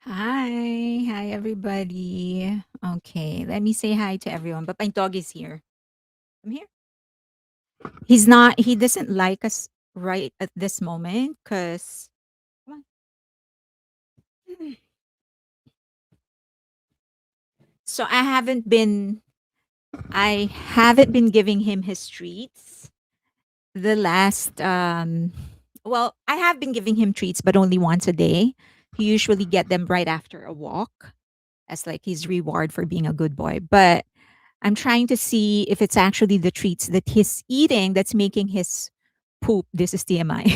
Hi everybody. Okay, let me say hi to everyone. But my dog is here. I'm here. He doesn't like us right at this moment because so I haven't been giving him his treats. The last well, I have been giving him treats, but only once a day. He usually get them right after a walk as like his reward for being a good boy. But I'm trying to see if it's actually the treats that he's eating that's making his poop. This is TMI.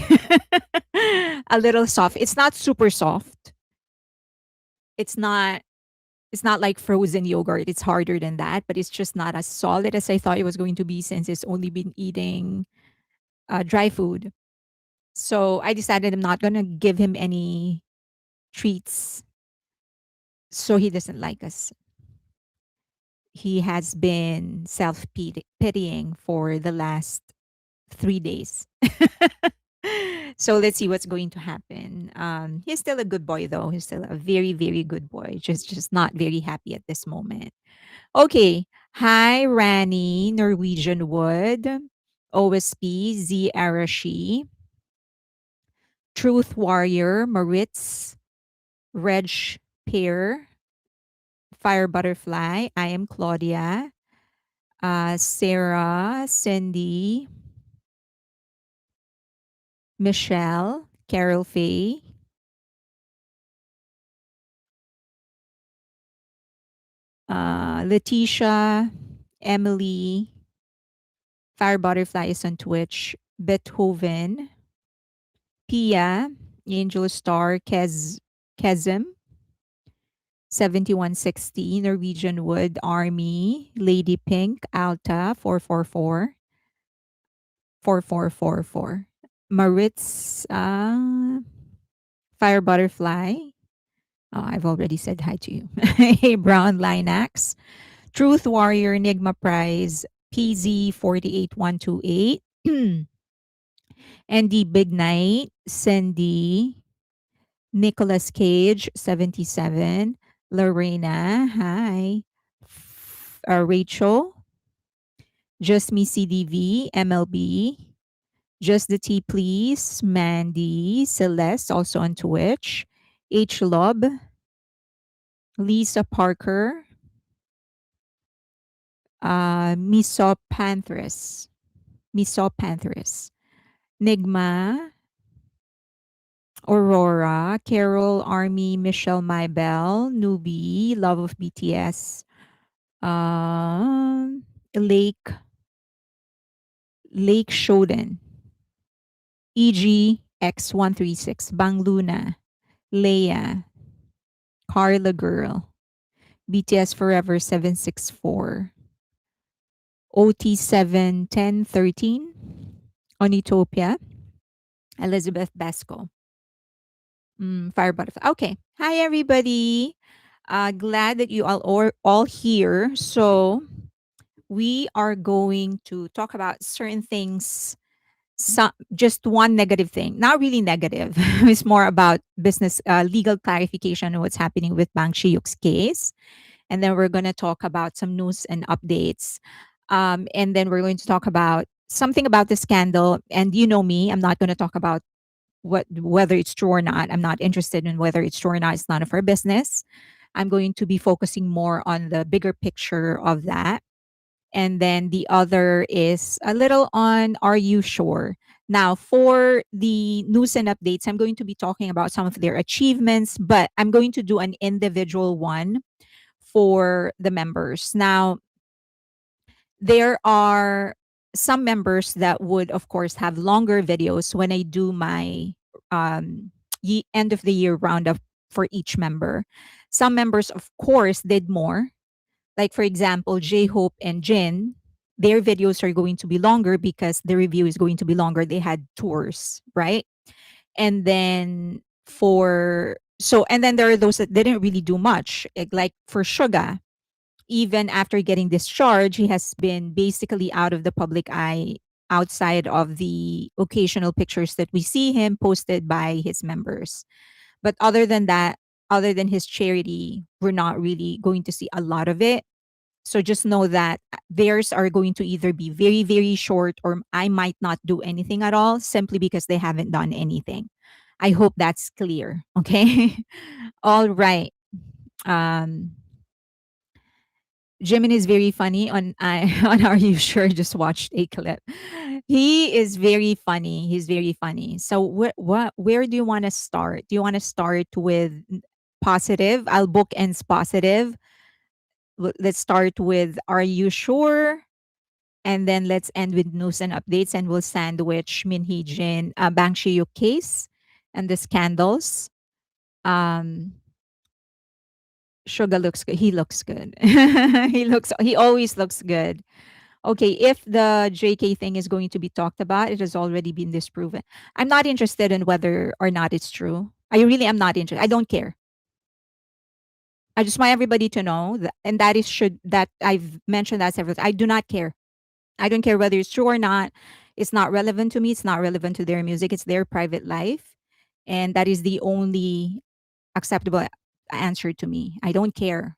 A little soft. It's not super soft. It's not it's not like frozen yogurt. It's harder than that, but it's just not as solid as I thought it was going to be since it's only been eating dry food. So I decided I'm not gonna give him any treats so he doesn't like us. He has been self pitying for the last 3 days. So let's see what's going to happen. He's still a good boy, though. He's still a very, very good boy. Just not very happy at this moment. Okay. Hi, Rani, Norwegian Wood, OSP, Z Arashi, Truth Warrior, Maritz, Reg Pear, Fire Butterfly. I am Claudia. Sarah, Cindy, Michelle, Carol Faye, Letitia, Emily, Fire Butterfly is on Twitch, Beethoven, Pia, Angel Star, Kezim, 7160, Norwegian Wood, Army, Lady Pink, Alta, 444, 4444, Maritz, Fire Butterfly. Oh, I've already said hi to you. Hey, Brown Linax, Truth Warrior, Enigma Prize, PZ48128, Andy Big Night, Cindy, Nicholas Cage, 77, Lorena, hi, Rachel, Just Me CDV, MLB, Just the Tea Please, Mandy, Celeste, also on Twitch, H Lub, Lisa Parker, Misopanthrus, Nigma, Aurora, Carol, Army, Michelle Maibel, Newbie, Love of BTS, um, Lake, Lake Shodan, EG X136, Bang Luna, Leia, Carla Girl, BTS Forever 764, OT71013, Onitopia, Elizabeth Basco, Fire Butterfly. Okay. Hi, everybody. Glad that you all here. So we are going to talk about certain things. Just one negative thing, not really negative. It's more about business legal clarification on what's happening with Bang HYUK's case. And then we're going to talk about some news and updates. And then we're going to talk about something about the scandal. And you know me, I'm not going to talk about whether it's true or not. I'm not interested in whether it's true or not. It's none of our business. I'm going to be focusing more on the bigger picture of that. And then the other is a little on Are You Sure? Now, for the news and updates, I'm going to be talking about some of their achievements, but I'm going to do an individual one for the members. Now, there are some members that would, of course, have longer videos when I do my end of the year roundup for each member. Some members, of course, did more. Like, for example, J Hope and Jin, their videos are going to be longer because the review is going to be longer. They had tours, right? And then and then there are those that didn't really do much. Like for Suga, even after getting discharged, he has been basically out of the public eye outside of the occasional pictures that we see him posted by his members. But other than that, other than his charity, we're not really going to see a lot of it. So just know that theirs are going to either be very, very short, or I might not do anything at all simply because they haven't done anything. I hope that's clear. Okay. All right. Um, Jimin is very funny on on Are You Sure? Just watched a clip. He is very funny. He's very funny. So where do you want to start? Do you want to start with positive? I'll bookends positive. Let's start with Are You Sure? And then let's end with news and updates, and we'll sandwich Min Hee Jin, Bang Shi-yuk case and the scandals. Um, Suga looks good. He looks good. He always looks good. Okay, if the JK thing is going to be talked about, it has already been disproven. I'm not interested in whether or not it's true. I really am not interested. I don't care. I just want everybody to know that, and that is should that I've mentioned that several times. I do not care. I don't care whether it's true or not. It's not relevant to me. It's not relevant to their music. It's their private life. And that is the only acceptable answer to me. I don't care.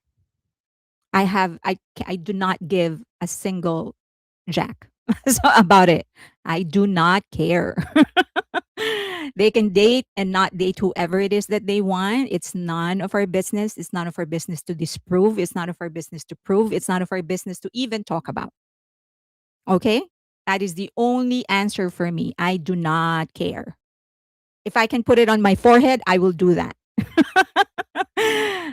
I do not give a single jack so about it. I do not care. They can date and not date whoever it is that they want. It's none of our business. It's none of our business to disprove. It's none of our business to prove. It's none of our business to even talk about. Okay? That is the only answer for me. I do not care. If I can put it on my forehead, I will do that.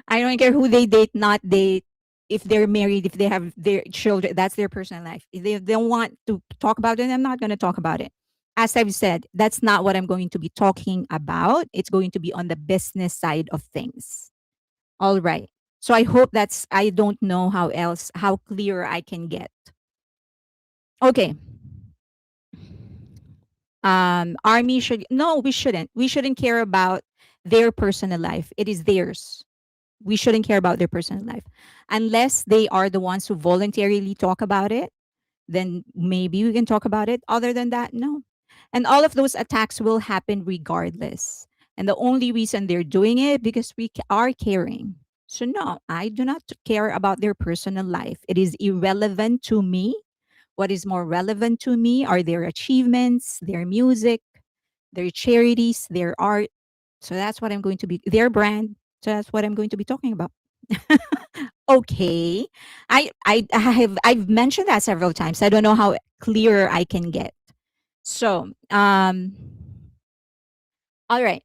I don't care who they date, not date, if they're married, if they have their children, that's their personal life. If they don't want to talk about it, I'm not going to talk about it. As I've said, that's not what I'm going to be talking about. It's going to be on the business side of things. All right. So I hope I don't know how clear I can get. Okay. Army should, no, we shouldn't care about their personal life. It is theirs. We shouldn't care about their personal life unless they are the ones who voluntarily talk about it. Then maybe we can talk about it. Other than that, no. And all of those attacks will happen regardless, and the only reason they're doing it because are caring. So no, I do not care about their personal life. It is irrelevant to me. What is more relevant to me are their achievements, their music, their charities, their art. So that's what I'm going to be, their brand. So that's what I'm going to be talking about. Okay. I've mentioned that several times. I don't know how clear I can get. So, all right.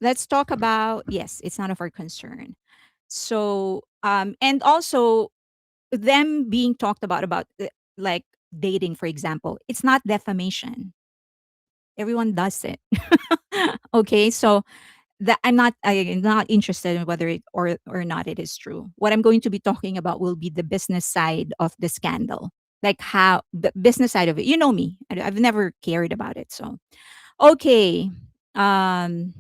Let's talk about, yes, it's none of our concern. So, and also them being talked about like dating, for example, it's not defamation. Everyone does it. Okay, so that I'm not interested in whether it or not it is true. What I'm going to be talking about will be the business side of the scandal, like how the business side of it. You know me, I've never cared about it. So okay, um,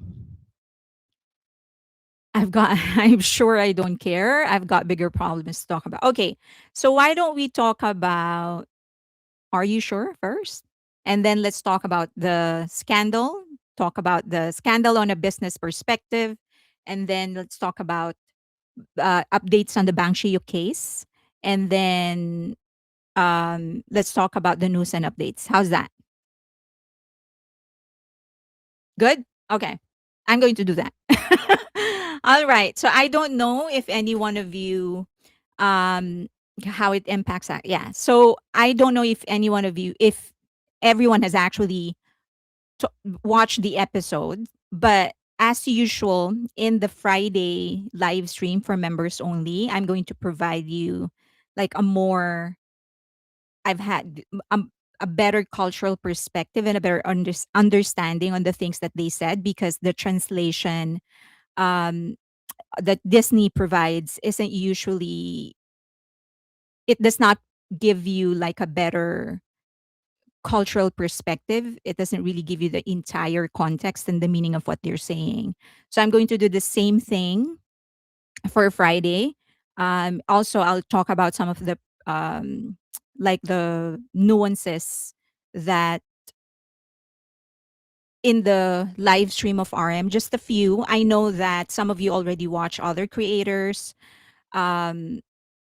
I've got. I'm sure I don't care. I've got bigger problems to talk about. Okay, so why don't we talk about Are You Sure first? And then let's talk about the scandal, talk about the scandal on a business perspective. And then let's talk about updates on the Bang Shiyu case. And then let's talk about the news and updates. How's that? Good? Okay. I'm going to do that. All right. So I don't know if any one of you um how it impacts that. Yeah. So I don't know if any one of you, if everyone has actually to watch the episode. But as usual, in the Friday live stream for members only, I'm going to provide you like a more, I've had a better cultural perspective and a better understanding on the things that they said, because the translation um, that Disney provides isn't usually, it does not give you like a better cultural perspective. It doesn't really give you the entire context and the meaning of what they're saying. So I'm going to do the same thing for Friday. Also, I'll talk about some of the um, like the nuances that in the live stream of RM, just a few. I know that some of you already watch other creators. Um,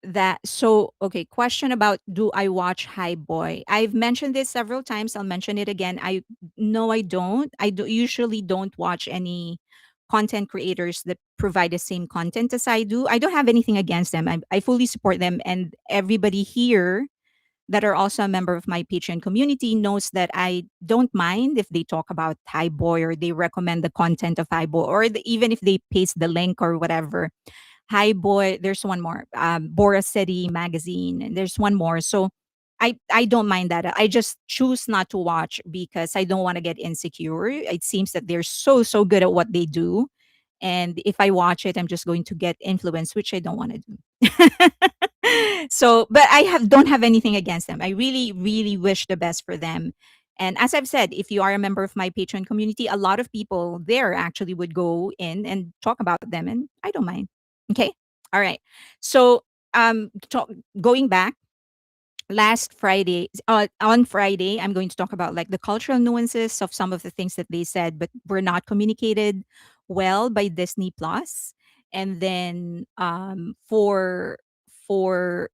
that so okay, question about do I watch High Boy? I've mentioned this several times. I'll mention it again. I No, I don't. Usually don't watch any content creators that provide the same content as I do. I don't have anything against them. I fully support them, and everybody here that are also a member of my Patreon community knows that I don't mind if they talk about Thai Boy or they recommend the content of Thai Boy or even if they paste the link or whatever. Hi Boy, there's one more. Bora City magazine, and there's one more. So I don't mind that. I just choose not to watch because I don't want to get insecure. It seems that they're so good at what they do. And if I watch it, I'm just going to get influence, which I don't want to do. So, but I have don't have anything against them. I really wish the best for them. And as I've said, if you are a member of my Patreon community, a lot of people there actually would go in and talk about them, and I don't mind. Okay. All right. So, going back, last Friday, on Friday, I'm going to talk about like the cultural nuances of some of the things that they said, but were not communicated well by Disney Plus. And then for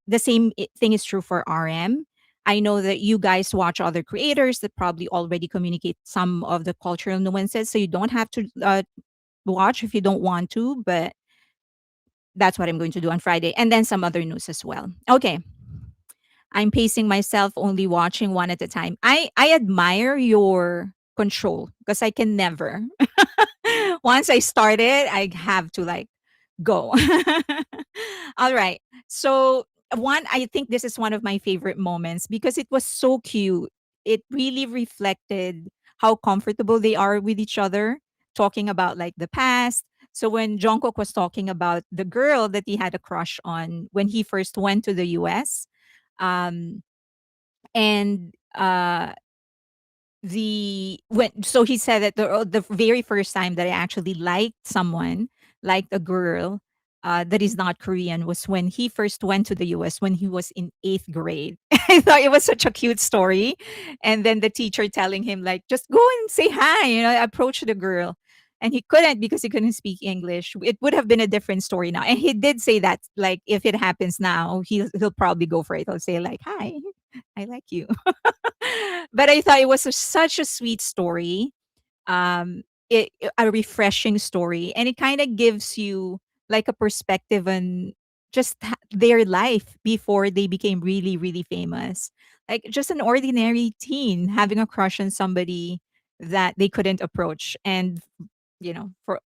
the same thing is true for RM. I know that you guys watch other creators that probably already communicate some of the cultural nuances, so you don't have to watch if you don't want to. But that's what I'm going to do on Friday, and then some other news as well. Okay. I'm pacing myself, only watching one at a time. I admire your control because I can never. Once I started, I have to like go. All right. So one, I think this is one of my favorite moments because it was so cute. It really reflected how comfortable they are with each other, talking about like the past. So when Jungkook was talking about the girl that he had a crush on when he first went to the US, um, and the when so he said that the very first time that I actually liked someone, liked a girl that is not Korean, was when he first went to the US when he was in 8th grade. I thought it was such a cute story. And then the teacher telling him like, just go and say hi, approach the girl. And he couldn't because he couldn't speak English. It would have been a different story now. And he did say that, like, if it happens now, he'll probably go for it. He'll say like, hi, I like you. But I thought it was such a sweet story, a refreshing story, and it kind of gives you like a perspective on just their life before they became really famous. Like just an ordinary teen having a crush on somebody that they couldn't approach, and for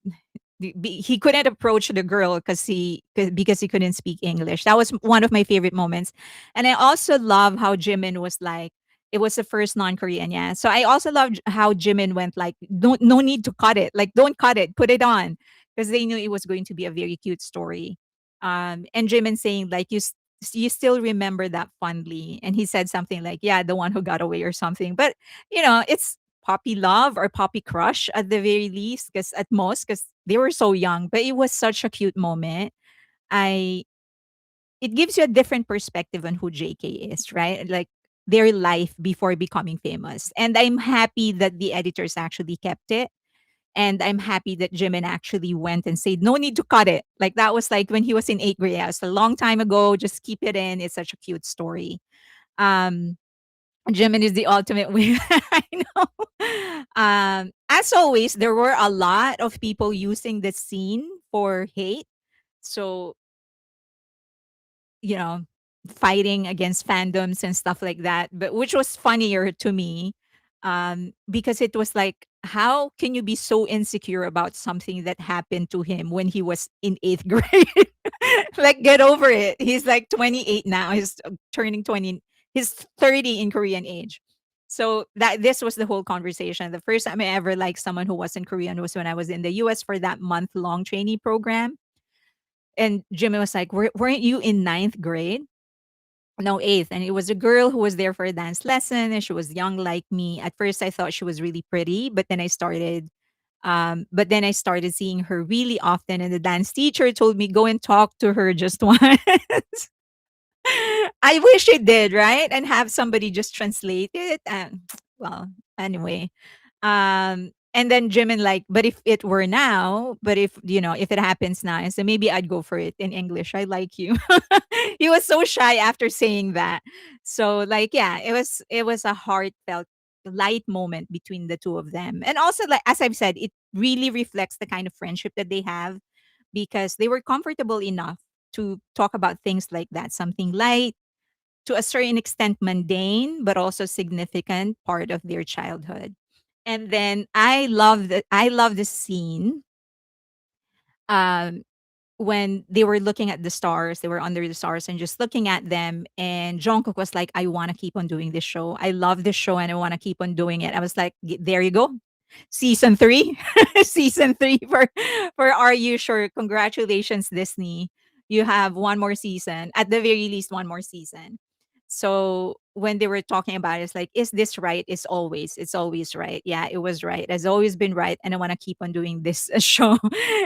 he couldn't approach the girl because he couldn't speak English. That was one of my favorite moments. And I also love how Jimin was like, it was the first non-Korean, yeah. So I also loved how Jimin went like, don't no need to cut it. Like don't cut it, put it on. Because they knew it was going to be a very cute story. And Jimin saying like you still remember that fondly. And he said something like, yeah, the one who got away or something. But it's puppy love or puppy crush at the very least, because at most, because they were so young. But it was such a cute moment. I It gives you a different perspective on who JK is, right? Like their life before becoming famous. And I'm happy that the editors actually kept it. And I'm happy that Jimin actually went and said, no need to cut it. Like that was like when he was in 8th grade. It was a long time ago. Just keep it in. It's such a cute story. Um, Jimin is the ultimate winner. I know. As always, there were a lot of people using the scene for hate. So, you know, fighting against fandoms and stuff like that, but which was funnier to me, because it was like, how can you be so insecure about something that happened to him when he was in 8th grade? Like, get over it. He's like 28 now. He's turning 20. He's 30 in Korean age. So that this was the whole conversation. The first time I ever liked someone who wasn't Korean was when I was in the US for that month-long trainee program. And Jimmy was like, weren't you in 9th grade? No, 8th. And it was a girl who was there for a dance lesson, and she was young like me. At first I thought she was really pretty, but then I started seeing her really often, and the dance teacher told me go and talk to her just once. I wish it did, right? And have somebody just translate it. And well, anyway. And then Jimin like, but if it were now, but if if it happens now, and so maybe I'd go for it in English. I like you. He was so shy after saying that. So like, yeah, it was a heartfelt, light moment between the two of them. And also, like as I've said, it really reflects the kind of friendship that they have, because they were comfortable enough to talk about things like that, something light, to a certain extent mundane, but also significant part of their childhood. And then I love the scene um when they were looking at the stars, they were under the stars and just looking at them. And Jungkook was like, I want to keep on doing this show. I love this show and I want to keep on doing it. I was like, There you go. Season three." Season three for Are You Sure? Congratulations, Disney. You have one more season, at the very least, one more season. So when they were talking about it, it's like, is this right? It's always right. Yeah, it was right. It's always been right. And I want to keep on doing this show.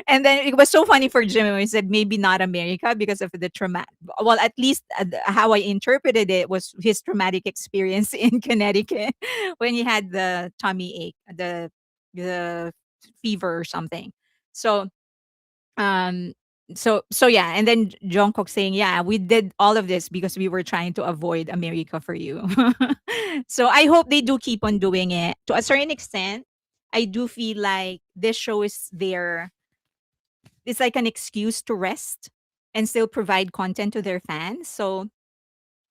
And then it was so funny for Jimmy when he said maybe not America because of the trauma. Well, at least how I interpreted it was his traumatic experience in Connecticut when he had the tummy ache, the fever or something. So um so yeah, and then Jungkook saying, "Yeah, we did all of this because we were trying to avoid America for you." So I hope they do keep on doing it. To a certain extent, I do feel like this show is there. It's like an excuse to rest and still provide content to their fans. So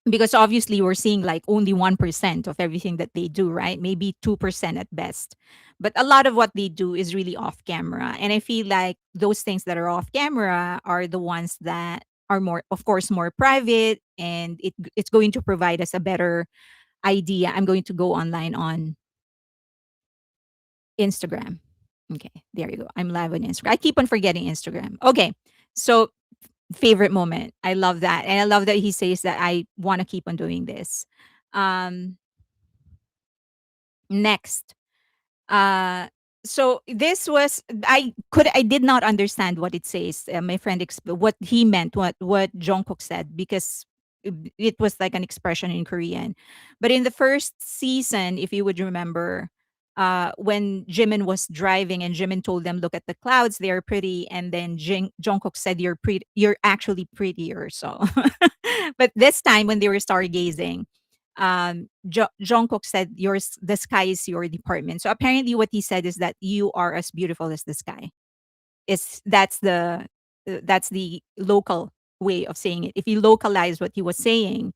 because obviously we're seeing like only 1% of everything that they do, right? Maybe 2% at best. But a lot of what they do is really off camera. And I feel like those things that are off camera are the ones that are more, of course, more private, and it's going to provide us a better idea. I'm going to go online on Instagram. Okay, there you go. I'm live on Instagram. I keep on forgetting Instagram. Okay. So favorite moment. I love that. And I love that he says that I want to keep on doing this. Um Next. Uh so this was, I did not understand what it says. My friend what he meant, what Jungkook said, because it was like an expression in Korean. But in the first season, if you would remember, when Jimin was driving and Jimin told them, "Look at the clouds; they are pretty," and then Jungkook said, "You're pretty. You're actually prettier." So, but this time when they were stargazing, Jungkook said, "Yours, the sky is your department." So apparently, what he said is that you are as beautiful as the sky. Is that's the local way of saying it. If you localize what he was saying,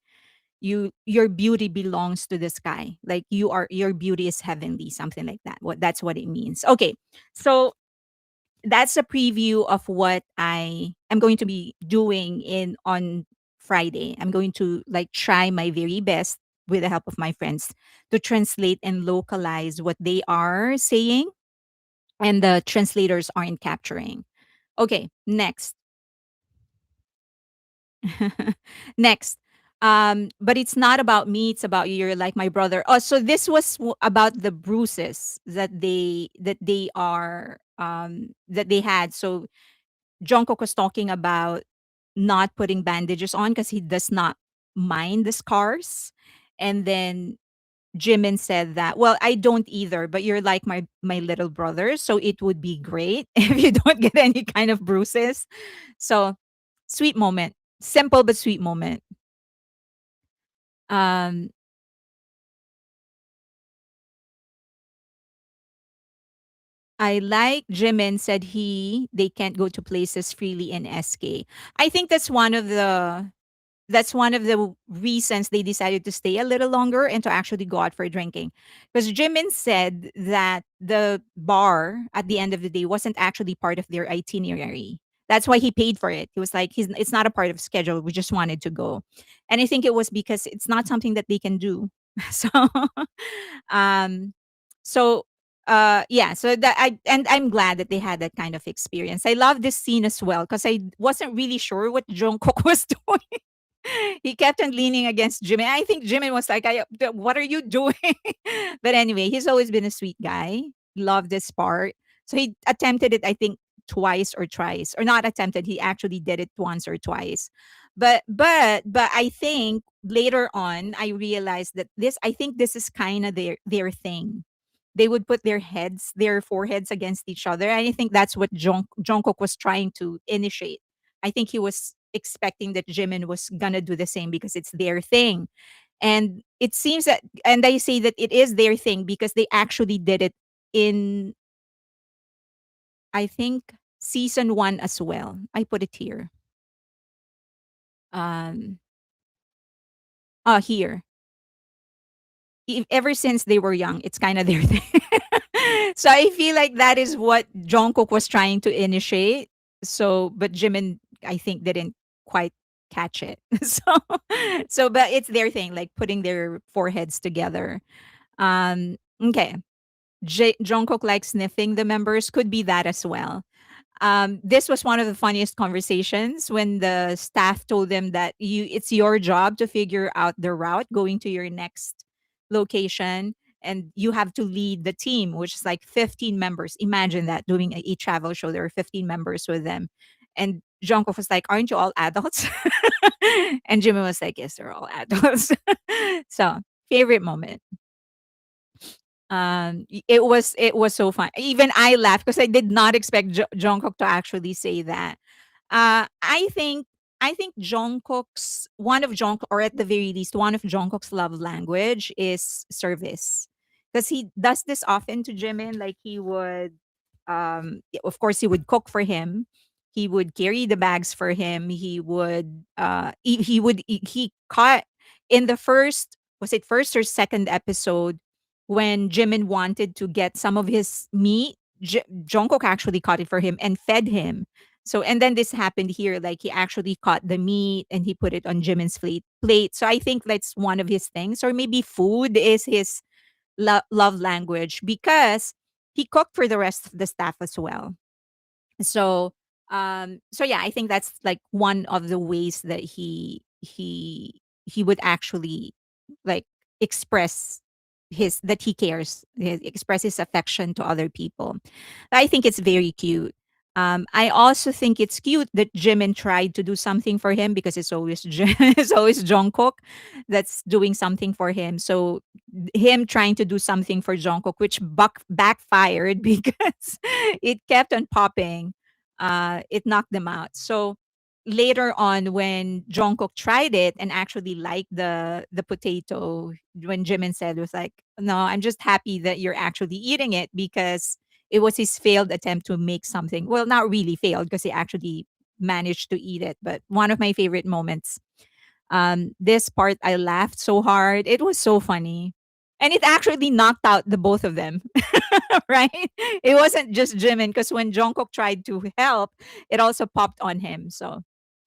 your beauty belongs to the sky. Like your beauty is heavenly, something like that. That's what it means. Okay, so that's a preview of what I am going to be doing in on Friday. I'm going to like try my very best with the help of my friends to translate and localize what they are saying and the translators aren't capturing. Okay, next. Next. But it's not about me, it's about you. You're like my brother. Oh, so this was about the bruises that they had. So Jungkook was talking about not putting bandages on because he does not mind the scars. And then Jimin said that, well, I don't either, but you're like my little brother, so it would be great if you don't get any kind of bruises. So sweet moment. Simple but sweet moment. Um I like Jimin said they can't go to places freely in SK. I think that's one of the reasons they decided to stay a little longer and to actually go out for drinking. Because Jimin said that the bar at the end of the day wasn't actually part of their itinerary. That's why he paid for it. He was like, it's not a part of schedule. We just wanted to go. And I think it was because it's not something that they can do. So um so yeah, so I'm glad that they had that kind of experience. I love this scene as well because I wasn't really sure what Jungkook was doing. He kept on leaning against Jimin. I think Jimin was like, "What are you doing?" But anyway, he's always been a sweet guy. Loved this part. So he attempted it, I think, twice or thrice, or not attempted. He actually did it once or twice. But I think later on, I realized that I think this is kind of their thing. they would put their foreheads against each other. And I think that's what Jungkook was trying to initiate. I think he was expecting that Jimin was gonna do the same because it's their thing. And it seems that, and I say that it is their thing because they actually did it in, I think, season one as well. I put it here. Um, here. Ever since they were young, it's kind of their thing. So I feel like that is what Jungkook was trying to initiate. So, but Jimin, I think, didn't quite catch it. But it's their thing, like putting their foreheads together. Okay. Jungkook likes sniffing the members. Could be that as well. This was one of the funniest conversations when the staff told them that it's your job to figure out the route going to your next location, and you have to lead the team, which is like 15 members. Imagine that, doing a travel show. There are 15 members with them, and Jungkook was like, "Aren't you all adults?" And Jimin was like, "Yes, they're all adults." So favorite moment. It was so fun. Even I laughed because I did not expect Jungkook to actually say that. I think Jungkook's one of Jungkook, or at the very least, one of Jungkook's love language is service, because he does this often to Jimin. Like he would, of course, he would cook for him. He would carry the bags for him. He caught in the first, was it first or second episode, when Jimin wanted to get some of his meat. Jungkook actually caught it for him and fed him. So, and then this happened here, like he actually caught the meat and he put it on Jimin's plate. So I think that's one of his things, or maybe food is his love language, because he cooked for the rest of the staff as well. So, so yeah, I think that's like one of the ways that he would actually, like, express his that he cares, express his affection to other people. I think it's very cute. I also think it's cute that Jimin tried to do something for him, because it's always it's always Jungkook that's doing something for him. So him trying to do something for Jungkook, which backfired because it kept on popping. It knocked them out. So later on, when Jungkook tried it and actually liked the potato, when Jimin said, was like, "No, I'm just happy that you're actually eating it," because it was his failed attempt to make something. Well, not really failed, because he actually managed to eat it. But one of my favorite moments. This part, I laughed so hard. It was so funny. And it actually knocked out the both of them. Right? It wasn't just Jimin, because when Jungkook tried to help, it also popped on him. So,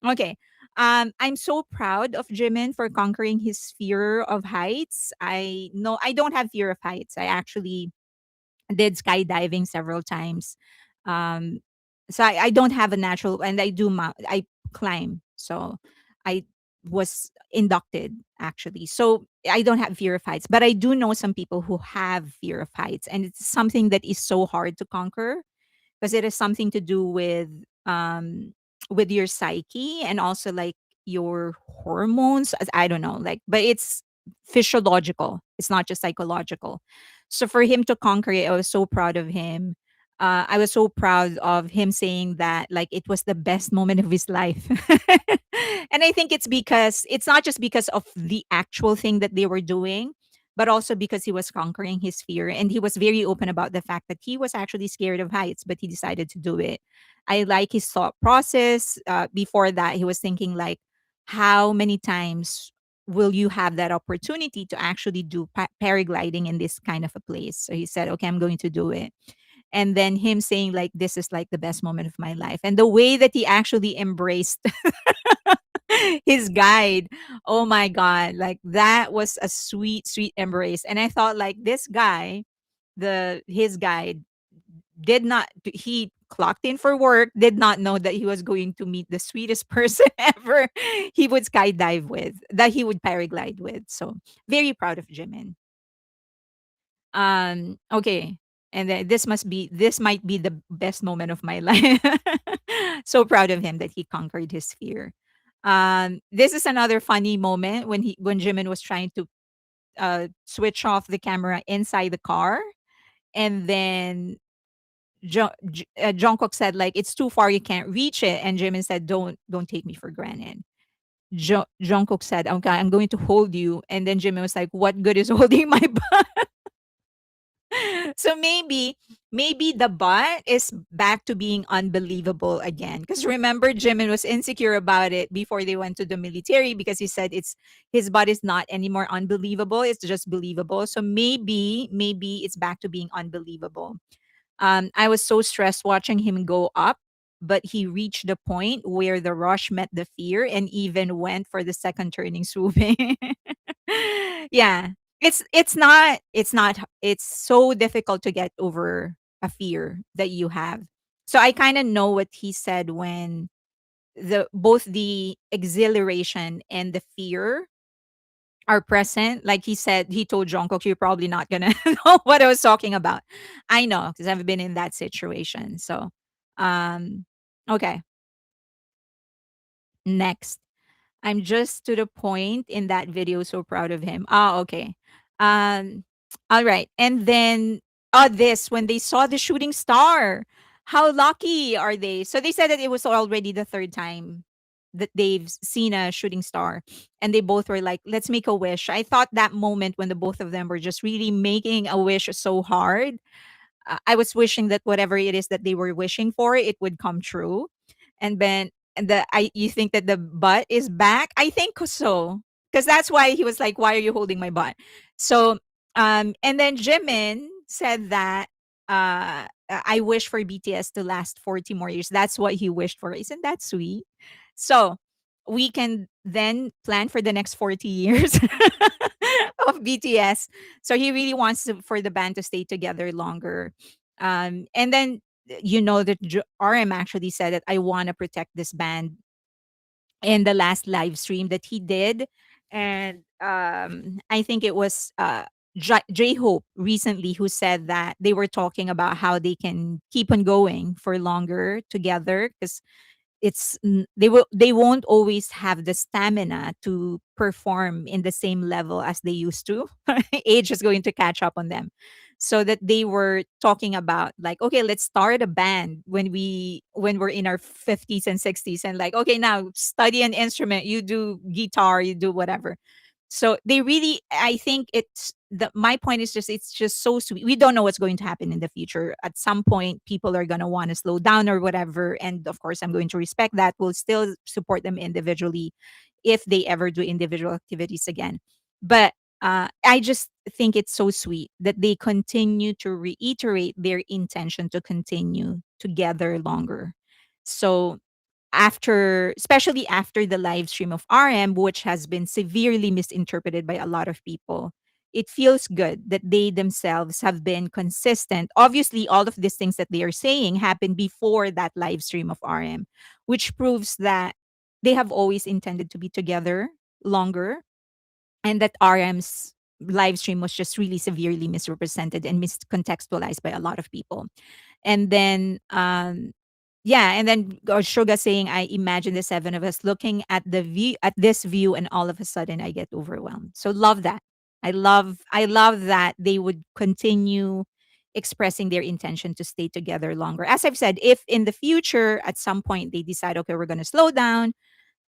okay. I'm so proud of Jimin for conquering his fear of heights. I know I don't have fear of heights. I actually did skydiving several times. Um, so I don't have a natural, and I climb. So I was inducted, actually. So I don't have fear of heights, but I do know some people who have fear of heights, and it's something that is so hard to conquer, because it has something to do with your psyche, and also like your hormones. I don't know, like, but it's physiological, it's not just psychological. So for him to conquer it, I was so proud of him. I was so proud of him saying that, like, it was the best moment of his life. And I think it's because it's not just because of the actual thing that they were doing, but also because he was conquering his fear, and he was very open about the fact that he was actually scared of heights, but he decided to do it. I like his thought process. Before that, he was thinking, like, how many times will you have that opportunity to actually do paragliding in this kind of a place? So he said, okay, I'm going to do it. And then him saying, like, this is like the best moment of my life, and the way that he actually embraced his guide. Oh my god, like that was a sweet, sweet embrace. And I thought, like, this guy, the his guide, did not he clocked in for work, did not know that he was going to meet the sweetest person ever he would skydive with, that he would paraglide with. So very proud of Jimin. Okay. And then this might be the best moment of my life. So proud of him that he conquered his fear. This is another funny moment when Jimin was trying to switch off the camera inside the car, And then Jungkook said like it's too far, you can't reach it, and Jimin said don't take me for granted. Jungkook said, okay, I'm going to hold you, and then Jimin was like, what good is holding my butt? So maybe the butt is back to being unbelievable again. Because remember, Jimin was insecure about it before they went to the military because he said it's his butt is not anymore unbelievable, it's just believable. So maybe it's back to being unbelievable. I was so stressed watching him go up, but he reached the point where the rush met the fear and even went for the second turning swooping. Yeah. It's so difficult to get over a fear that you have. So I kind of know what he said when the both the exhilaration and the fear are present. Like he said, he told Jungkook, "You're probably not gonna know what I was talking about." I know because I've been in that situation. So, um, okay, next. I'm just to the point in that video, so proud of him. Ah, okay. Um, all right. And then this when they saw the shooting star. How lucky are they? So they said that it was already the third time that they've seen a shooting star. And they both were like, let's make a wish. I thought that moment when the both of them were just really making a wish so hard. I was wishing that whatever it is that they were wishing for, it would come true. And then you think that the butt is back? I think so. Because that's why he was like, why are you holding my butt? So and then Jimin said that I wish for BTS to last 40 more years. That's what he wished for. Isn't that sweet? So we can then plan for the next 40 years of BTS. So he really wants for the band to stay together longer. And then you know that RM actually said that I want to protect this band in the last live stream that he did. And I think it was J Hope recently who said that they were talking about how they can keep on going for longer together because they won't always have the stamina to perform in the same level as they used to. Age is going to catch up on them. So that they were talking about like, okay, let's start a band when we're in our 50s and 60s, and like, okay, now study an instrument, you do guitar, you do whatever. So they really, I think it's the my point is just it's just so sweet. We don't know what's going to happen in the future. At some point, people are gonna want to slow down or whatever. And of course, I'm going to respect that. We'll still support them individually if they ever do individual activities again. But I just think it's so sweet that they continue to reiterate their intention to continue together longer. So after especially after the live stream of RM, which has been severely misinterpreted by a lot of people, it feels good that they themselves have been consistent. Obviously, all of these things that they are saying happened before that live stream of RM, which proves that they have always intended to be together longer, and that RM's live stream was just really severely misrepresented and miscontextualized by a lot of people. And then yeah, and then Suga saying, I imagine the seven of us looking at the view at this view, and all of a sudden I get overwhelmed. So love that. I love that they would continue expressing their intention to stay together longer. As I've said, if in the future at some point they decide, okay, we're gonna slow down,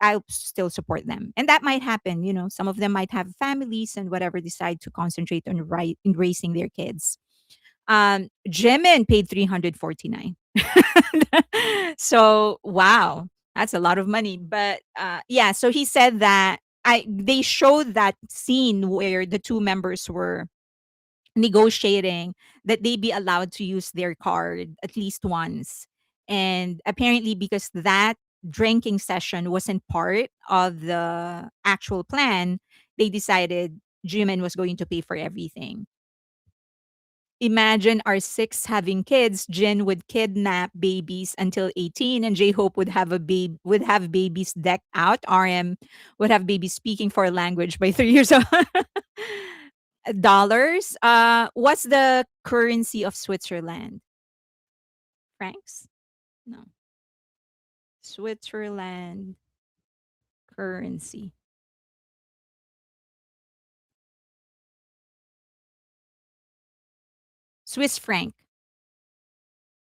I'll still support them. And that might happen, you know. Some of them might have families and whatever, decide to concentrate on in raising their kids. Jimin paid 349. So wow, that's a lot of money. But yeah, so he said that they showed that scene where the two members were negotiating that they be allowed to use their card at least once. And apparently because that drinking session wasn't part of the actual plan, they decided Jimin was going to pay for everything. Imagine our six having kids. Jin would kidnap babies until 18, and J Hope would have babies decked out. RM would have babies speaking foreign language by 3 years old. Dollars. What's the currency of Switzerland? Francs? No. Switzerland currency. Swiss franc.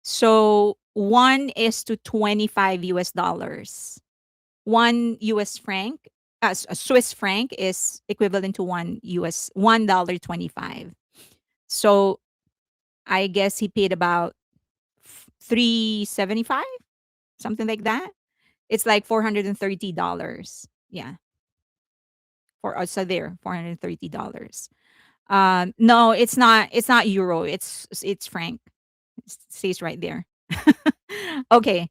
So one is to 25 US dollars. One US franc, a Swiss franc is equivalent to $1.25. So I guess he paid about 375, something like that. It's like $430. Yeah, for us. So there, $430. No, it's not. It's not euro. It's franc. It stays right there. Okay.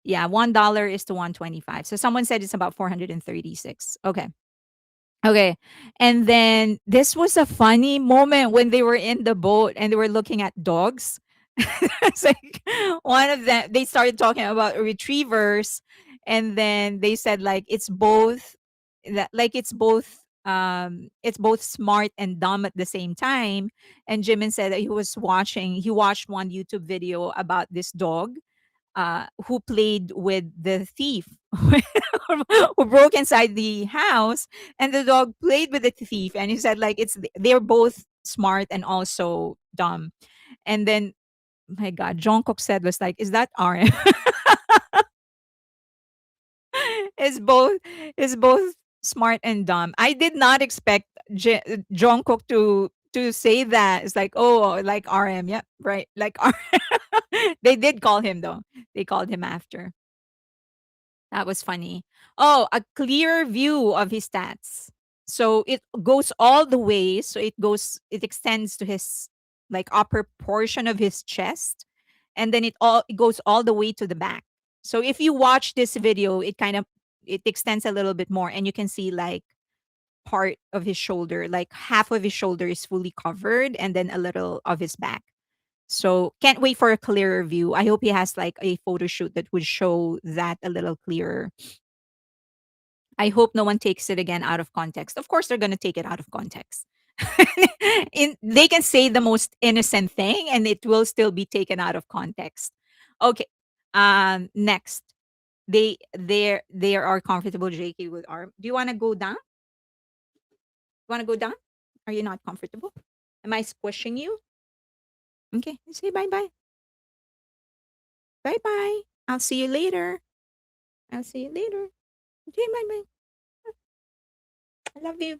Yeah, $1 is to 125. So someone said it's about 436. Okay. Okay. And then this was a funny moment when they were in the boat and they were looking at dogs. It's like one of them, they started talking about retrievers, and then they said like it's both like it's both smart and dumb at the same time. And Jimin said that he watched one YouTube video about this dog who played with the thief who broke inside the house, and the dog played with the thief, and he said like they're both smart and also dumb. And then my god, Jungkook said was like, is that RM? is both is both smart and dumb. I did not expect Jungkook to say that. It's like, oh, like RM. Yep, right, like RM. They did call him though. They called him after. That was funny. Oh, a clear view of his stats. So it goes all the way. So it extends to his like upper portion of his chest. And then it goes all the way to the back. So if you watch this video, it extends a little bit more, and you can see like part of his shoulder, like half of his shoulder is fully covered, and then a little of his back. So can't wait for a clearer view. I hope he has like a photo shoot that would show that a little clearer. I hope no one takes it again out of context. Of course, they're going to take it out of context. They can say the most innocent thing and it will still be taken out of context. Okay. Next. They are comfortable JK with arm. Do you want to go down? Want to go down? Are you not comfortable? Am I squishing you? Okay. Say bye bye. Bye bye. I'll see you later. I'll see you later. Okay, bye bye. I love you.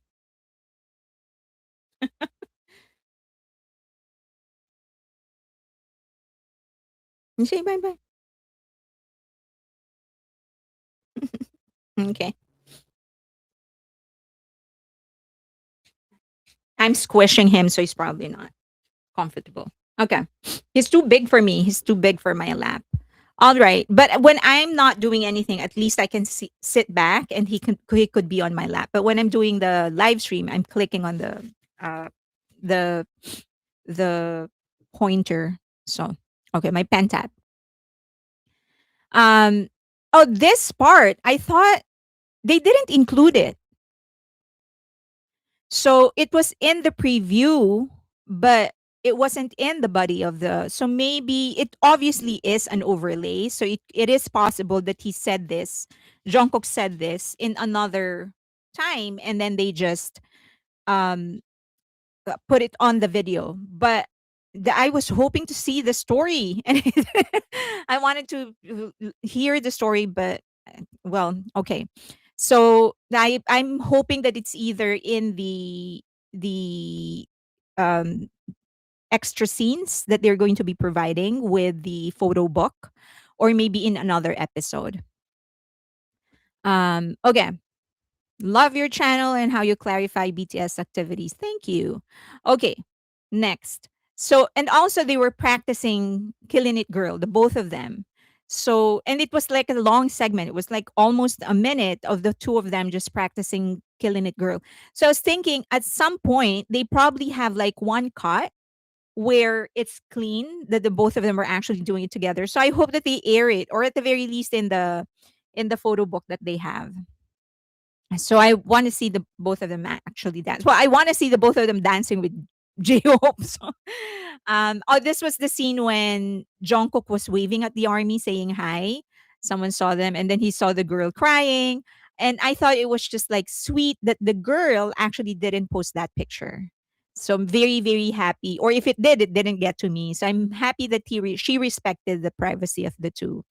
You say bye bye. Okay. I'm squishing him, so he's probably not comfortable. Okay. He's too big for me. He's too big for my lap. All right. But when I'm not doing anything, at least I can sit back and he could be on my lap. But when I'm doing the live stream, I'm clicking on uh the the pointer. So okay, my pen tab. Um oh, this part, I thought they didn't include it. So it was in the preview, but it wasn't in the body of the. So maybe it obviously is an overlay. So it is possible that he said this, Jungkook said this in another time, and then they just um put it on the video. But I was hoping to see the story, and I wanted to hear the story, but well, okay. So I'm hoping that it's either in the um extra scenes that they're going to be providing with the photo book, or maybe in another episode. Okay. Love your channel and how you clarify BTS activities. Thank you. Okay, next. So, and also they were practicing Killing It Girl, the both of them. So, and it was like a long segment. It was like almost a minute of the two of them just practicing Killing It Girl. So I was thinking at some point they probably have like one cut where it's clean that the both of them are actually doing it together. So I hope that they air it, or at the very least in the photo book that they have. So I want to see the both of them actually dance. Well, I want to see the both of them dancing with J-Hope. So, oh, this was the scene when Jungkook was waving at the army, saying hi. Someone saw them, and then he saw the girl crying, and I thought it was just like sweet that the girl actually didn't post that picture. So I'm very, very happy. Or if it did, it didn't get to me. So I'm happy that she respected the privacy of the two.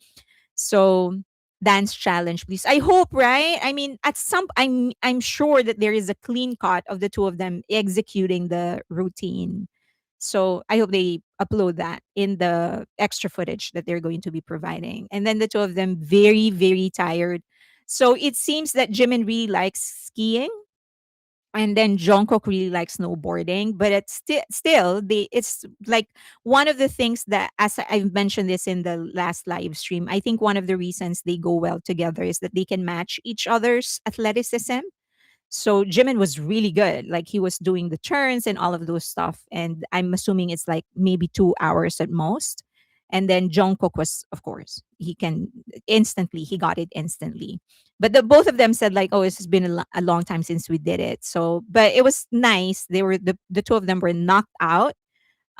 So dance challenge, please. I hope, right? I mean, at some, I'm sure that there is a clean cut of the two of them executing the routine. So I hope they upload that in the extra footage that they're going to be providing. And then the two of them very, very tired. So it seems that Jimin really likes skiing, and then Jungkook really likes snowboarding. But it's still it's like one of the things that, as I've mentioned this in the last live stream, I think one of the reasons they go well together is that they can match each other's athleticism. So Jimin was really good. Like he was doing the turns and all of those stuff. And I'm assuming it's like maybe 2 hours at most. And then Jungkook was, of course, he can instantly, he got it instantly. But the both of them said like, oh, it's been a long time since we did it. So, but it was nice. They were the two of them were knocked out.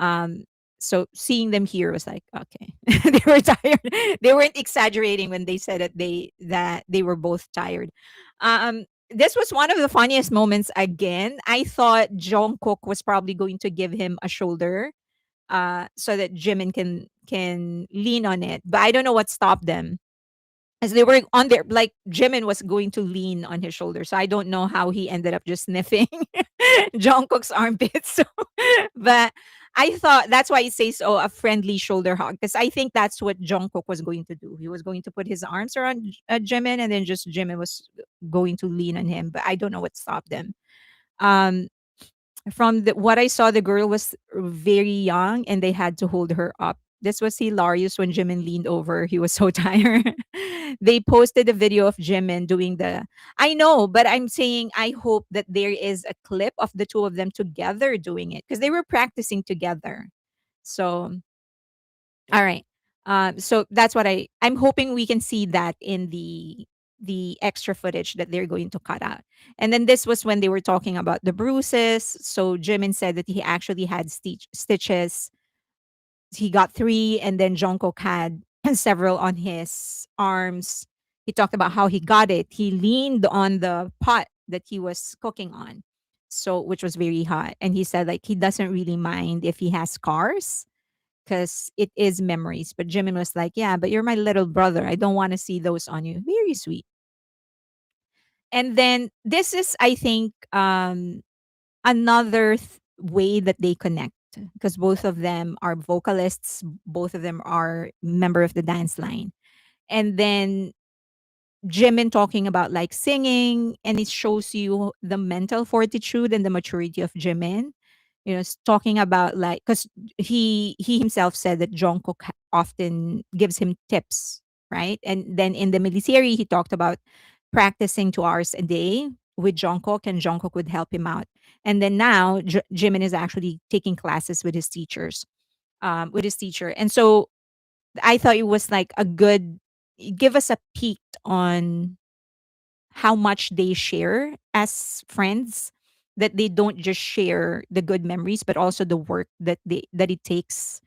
um, so seeing them here was like, okay, they were tired. They weren't exaggerating when they said that they were both tired. This was one of the funniest moments again. I thought Jungkook was probably going to give him a shoulder, so that Jimin can lean on it. But I don't know what stopped them. As they were on there, like Jimin was going to lean on his shoulder. So I don't know how he ended up just sniffing Jungkook's armpits. So, but I thought that's why it says, oh, a friendly shoulder hug. Because I think that's what Jungkook was going to do. He was going to put his arms around Jimin, and then just Jimin was going to lean on him. But I don't know what stopped them. Um, from what I saw, the girl was very young and they had to hold her up. This was hilarious when Jimin leaned over. He was so tired. They posted a video of Jimin doing the. I know, but I'm saying I hope that there is a clip of the two of them together doing it because they were practicing together. So all right. So that's what I'm hoping we can see that in the extra footage that they're going to cut out. And then this was when they were talking about the bruises. So Jimin said that he actually had stitches. He got three, and then Jungkook had several on his arms. He talked about how he got it. He leaned on the pot that he was cooking on, so which was very hot. And he said like he doesn't really mind if he has scars because it is memories. But Jimin was like, yeah, but you're my little brother. I don't want to see those on you. Very sweet. And then this is, I think, another way that they connect because both of them are vocalists, both of them are member of the dance line. And then Jimin talking about like singing, and it shows you the mental fortitude and the maturity of Jimin. You know, talking about like because he himself said that Jungkook often gives him tips, right? And then in the military, he talked about practicing 2 hours a day with Jungkook, and Jungkook would help him out. And then now Jimin is actually taking classes with his teachers, with his teacher. And so I thought it was like a good give us a peek on how much they share as friends, that they don't just share the good memories but also the work that it takes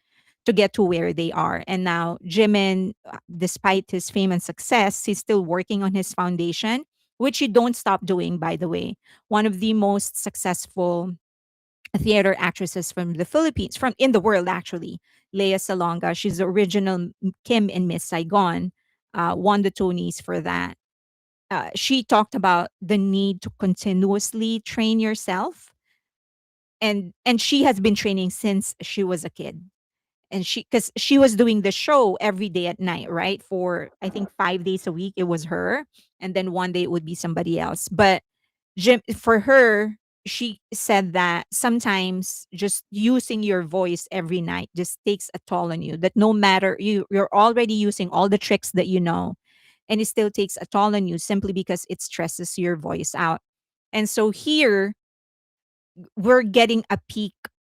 to get to where they are. And now Jimin, despite his fame and success, he's still working on his foundation, which you don't stop doing, by the way. One of the most successful theater actresses from the Philippines, from in the world actually, Lea Salonga. She's the original Kim in Miss Saigon, won the Tonys for that. She talked about the need to continuously train yourself, and she has been training since she was a kid. And she because she was doing the show every day at night, right? For I think 5 days a week it was her, and then one day it would be somebody else. But for her, she said that sometimes just using your voice every night just takes a toll on you, that no matter you're already using all the tricks that you know, and it still takes a toll on you simply because it stresses your voice out. And so here we're getting a peak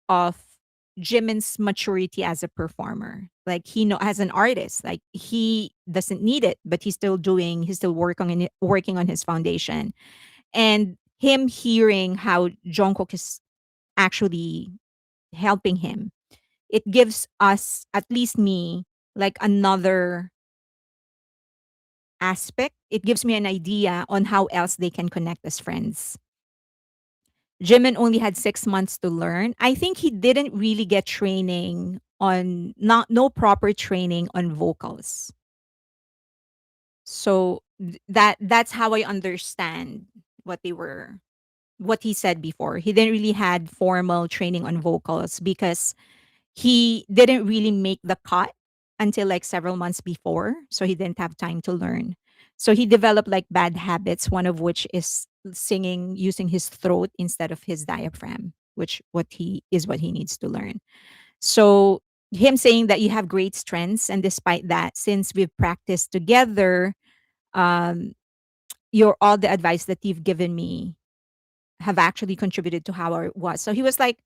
of Jimin's maturity as a performer. Like he know as an artist, like he doesn't need it, but he's still working on his foundation. And him hearing how Jungkook is actually helping him, it gives us, at least me, like another aspect. It gives me an idea on how else they can connect as friends. Jimin only had 6 months to learn. I think he didn't really get training on not no proper training on vocals. So that's how I understand what they were what he said before. He didn't really had formal training on vocals because he didn't really make the cut until like several months before, so he didn't have time to learn. So he developed like bad habits, one of which is singing using his throat instead of his diaphragm, which what he needs to learn. So him saying that you have great strengths, and despite that, since we've practiced together, um, your all the advice that you've given me have actually contributed to how I was. So he was like,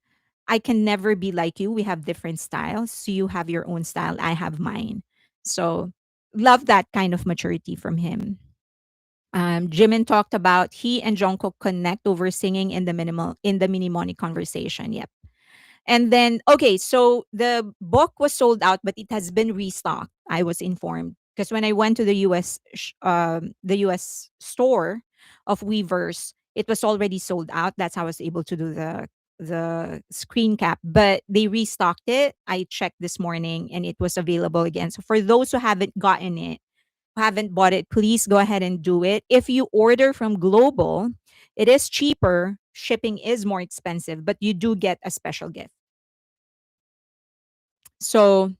I can never be like you. We have different styles. So you have your own style. I have mine. So love that kind of maturity from him. Jimin talked about he and Jungkook connect over singing in the mini money conversation. Yep. And then, okay, so the book was sold out, but it has been restocked. I was informed because when I went to the US store of Weavers, it was already sold out. That's how I was able to do the screen cap. But they restocked it. I checked this morning, and it was available again. So for those who haven't gotten it, who haven't bought it, please go ahead and do it. If you order from Global, it is cheaper. Shipping is more expensive, but you do get a special gift. So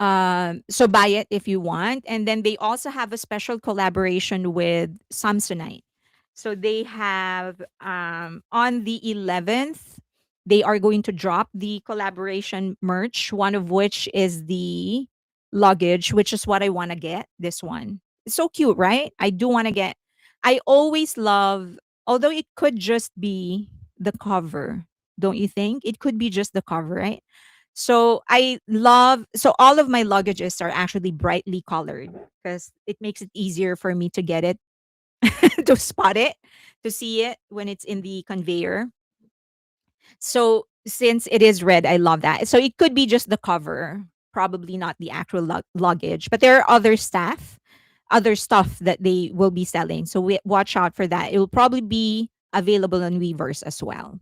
so buy it if you want. And then they also have a special collaboration with Samsonite. So they have on the 11th, they are going to drop the collaboration merch, one of which is the luggage, which is what I want to get. This one. It's so cute, right? I do want to get. I always love, although it could just be the cover, don't you think? It could be just the cover, right? So all of my luggages are actually brightly colored because it makes it easier for me to get it, to spot it, to see it when it's in the conveyor. So since it is red, I love that. So it could be just the cover, probably not the actual luggage, but there are other stuff that they will be selling. So watch out for that. It will probably be available on Weavers as well.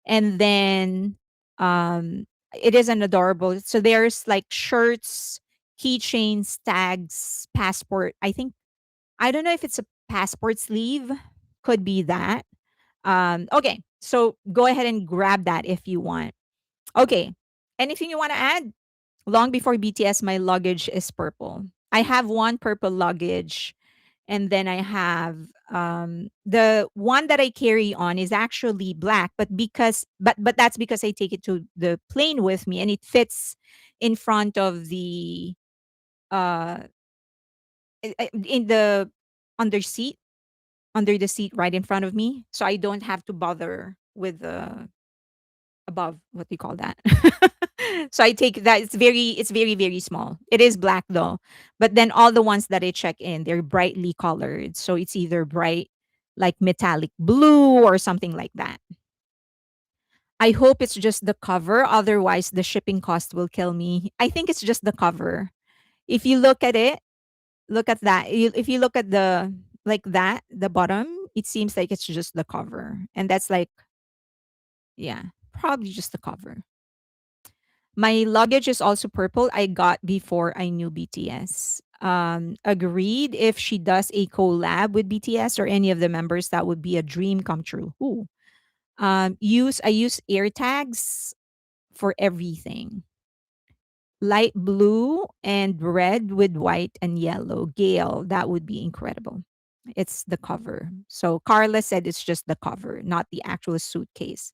And then um it is an adorable. So there's like shirts, keychains, tags, passport. I don't know if it's a passport sleeve. Could be that. Okay. So go ahead and grab that if you want. Okay. Anything you want to add? Long before BTS, my luggage is purple. I have one purple luggage, and then I have the one that I carry on is actually black, but that's because I take it to the plane with me, and it fits in front of the uh in the under seat under the seat right in front of me, so I don't have to bother with the above, what do you call that? So I take that. It's very, very small. It is black though. But then all the ones that I check in, they're brightly colored. So it's either bright like metallic blue or something like that. I hope it's just the cover. Otherwise, the shipping cost will kill me. I think it's just the cover. If you look at it, look at that. If you look at the like that, the bottom, it seems like it's just the cover. And that's like, yeah, probably just the cover. My luggage is also purple. I got before I knew BTS. Agreed. If she does a collab with BTS or any of the members, that would be a dream come true. Ooh. I use air tags for everything. Light blue and red with white and yellow. Gale, that would be incredible. It's the cover. So Carla said it's just the cover, not the actual suitcase.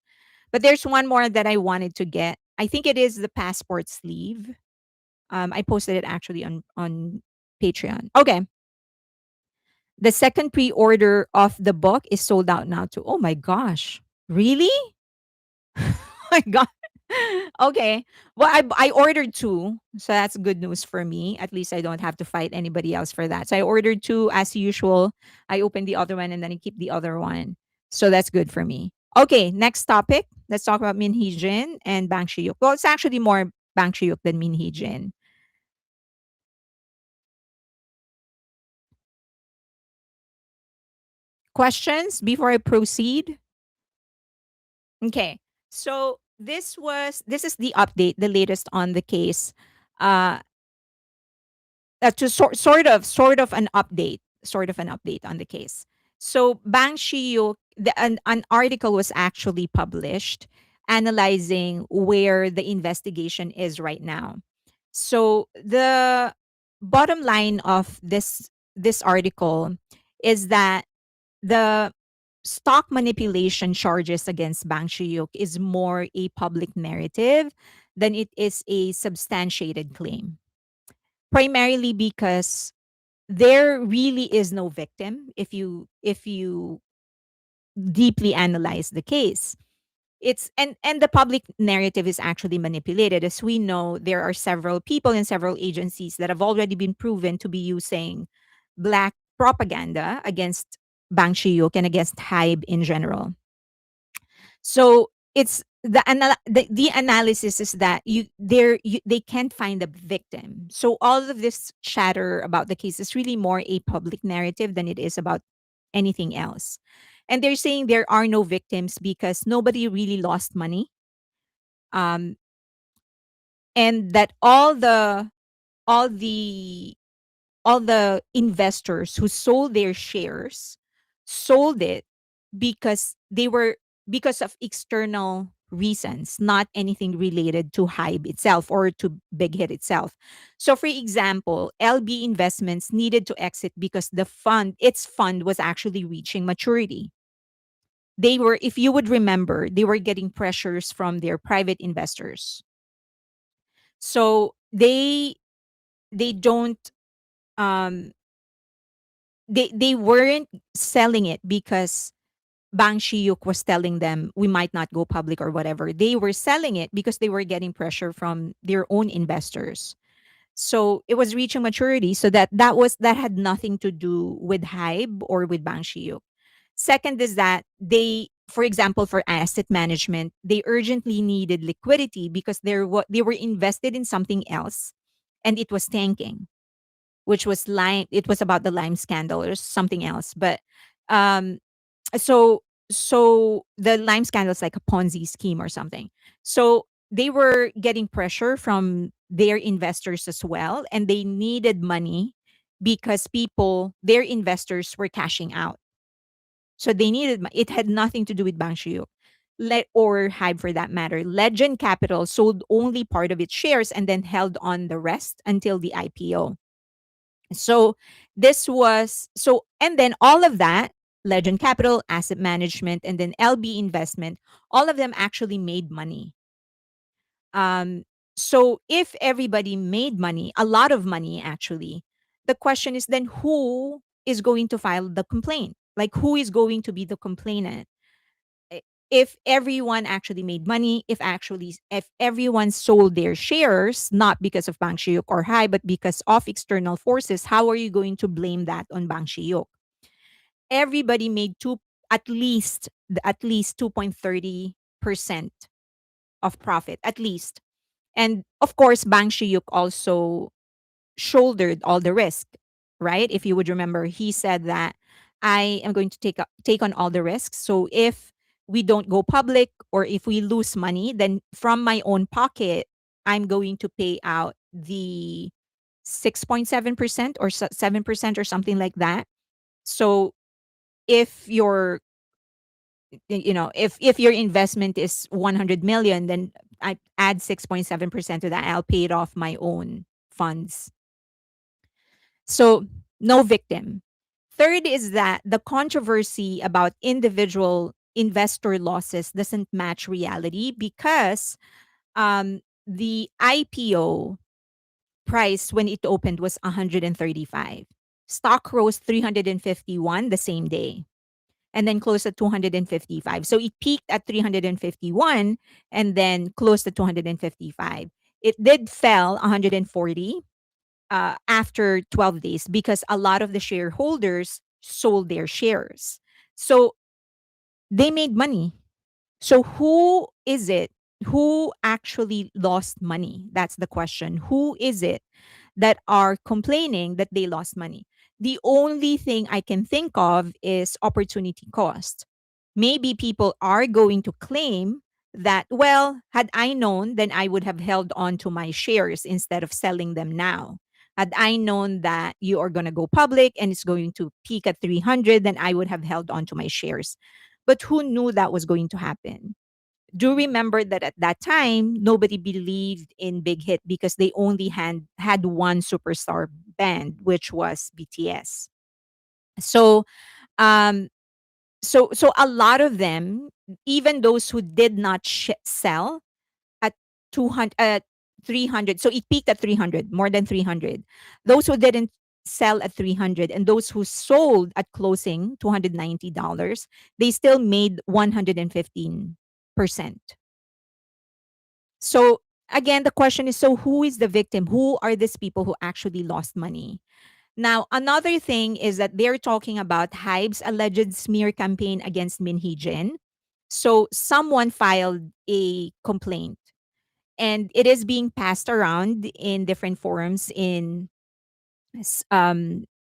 But there's one more that I wanted to get. I think it is the passport sleeve. I posted it actually on Patreon. Okay. The second pre-order of the book is sold out now too. Oh my gosh. Really? Oh my god. Okay. Well, I ordered two, so that's good news for me. At least I don't have to fight anybody else for that. So I ordered two as usual. I opened the other one and then I keep the other one. So that's good for me. Okay, next topic. Let's talk about Min Hee Jin and Bang Shi-yuk. Well, it's actually more Bang Shi-yuk than Min Hee Jin. Questions before I proceed? Okay. So this is the update, the latest on the case. Uh, to sort of an update on the case. So Bang Shiyu, an article was actually published analyzing where the investigation is right now. So the bottom line of this article is that the stock manipulation charges against Bang Shiyuk is more a public narrative than it is a substantiated claim. Primarily because there really is no victim if you deeply analyze the case. It's and the public narrative is actually manipulated. As we know, there are several people in several agencies that have already been proven to be using black propaganda against Bang Shiyuk and against Hybe in general. So it's the analysis is that they can't find a victim. So all of this chatter about the case is really more a public narrative than it is about anything else. And they're saying there are no victims because nobody really lost money. Um, and that all the all the investors who sold their shares sold it because they were because of external reasons, not anything related to Hybe itself or to Big Hit itself. So for example, LB Investments needed to exit because its fund was actually reaching maturity. They were, if you would remember, they were getting pressures from their private investors. So they don't um they weren't selling it because Bang Shiyuk was telling them we might not go public or whatever. They were selling it because they were getting pressure from their own investors. So it was reaching maturity. So that had nothing to do with Hybe or with Bang Shiyuk. Second is that for example, for asset management, they urgently needed liquidity because they were invested in something else, and it was tanking, which was lime. It was about the lime scandal or something else, but um, so so the lime scandal is like a Ponzi scheme or something. So they were getting pressure from their investors as well, and they needed money because their investors were cashing out. So they needed it had nothing to do with Bang Shiyuk. Or Hybe for that matter. Legend Capital sold only part of its shares and then held on the rest until the IPO. So and then all of that, Legend Capital, Asset Management, and then LB Investment, all of them actually made money. Um, so if everybody made money, a lot of money actually, the question is then who is going to file the complaint? Like who is going to be the complainant? I- If everyone actually made money, if everyone sold their shares, not because of Bang Shiyuk or High, but because of external forces, how are you going to blame that on Bang Shiyuk? Everybody made at least 2.30% of profit, at least. And of course, Bang Shiyuk also shouldered all the risk, right? If you would remember, he said that I am going to take on all the risks. So if we don't go public or if we lose money, then from my own pocket, I'm going to pay out the 6.7% or 7% or something like that. So if your if your investment is 100 million, then I add 6.7% to that. I'll pay it off my own funds. So, no victim. Third is that the controversy about individual investor losses doesn't match reality because the IPO price when it opened was 135. Stock rose 351 the same day and then closed at 255. So it peaked at 351 and then closed at 255. It did fell 140 after 12 days because a lot of the shareholders sold their shares. So they made money. So who is it who actually lost money? That's the question. Who is it that are complaining that they lost money? The only thing I can think of is opportunity cost. maybe people are going to claim that, well, had I known, then I would have held on to my shares instead of selling them now. Had I known that you are going to go public and it's going to peak at 300, then I would have held on to my shares. But who knew that was going to happen? Do remember that at that time, nobody believed in Big Hit because they only had one superstar band, which was BTS. So, um, so a lot of them, even those who did not sell at 200, 300, so it peaked at 300, more than 300. Those who didn't sell at 300 and those who sold at closing $290, they still made 115%. So again, the question is, so who is the victim? Who are these people who actually lost money? Now, another thing is that they're talking about Hybe's alleged smear campaign against Min Hee Jin. So someone filed a complaint and it is being passed around in different forums in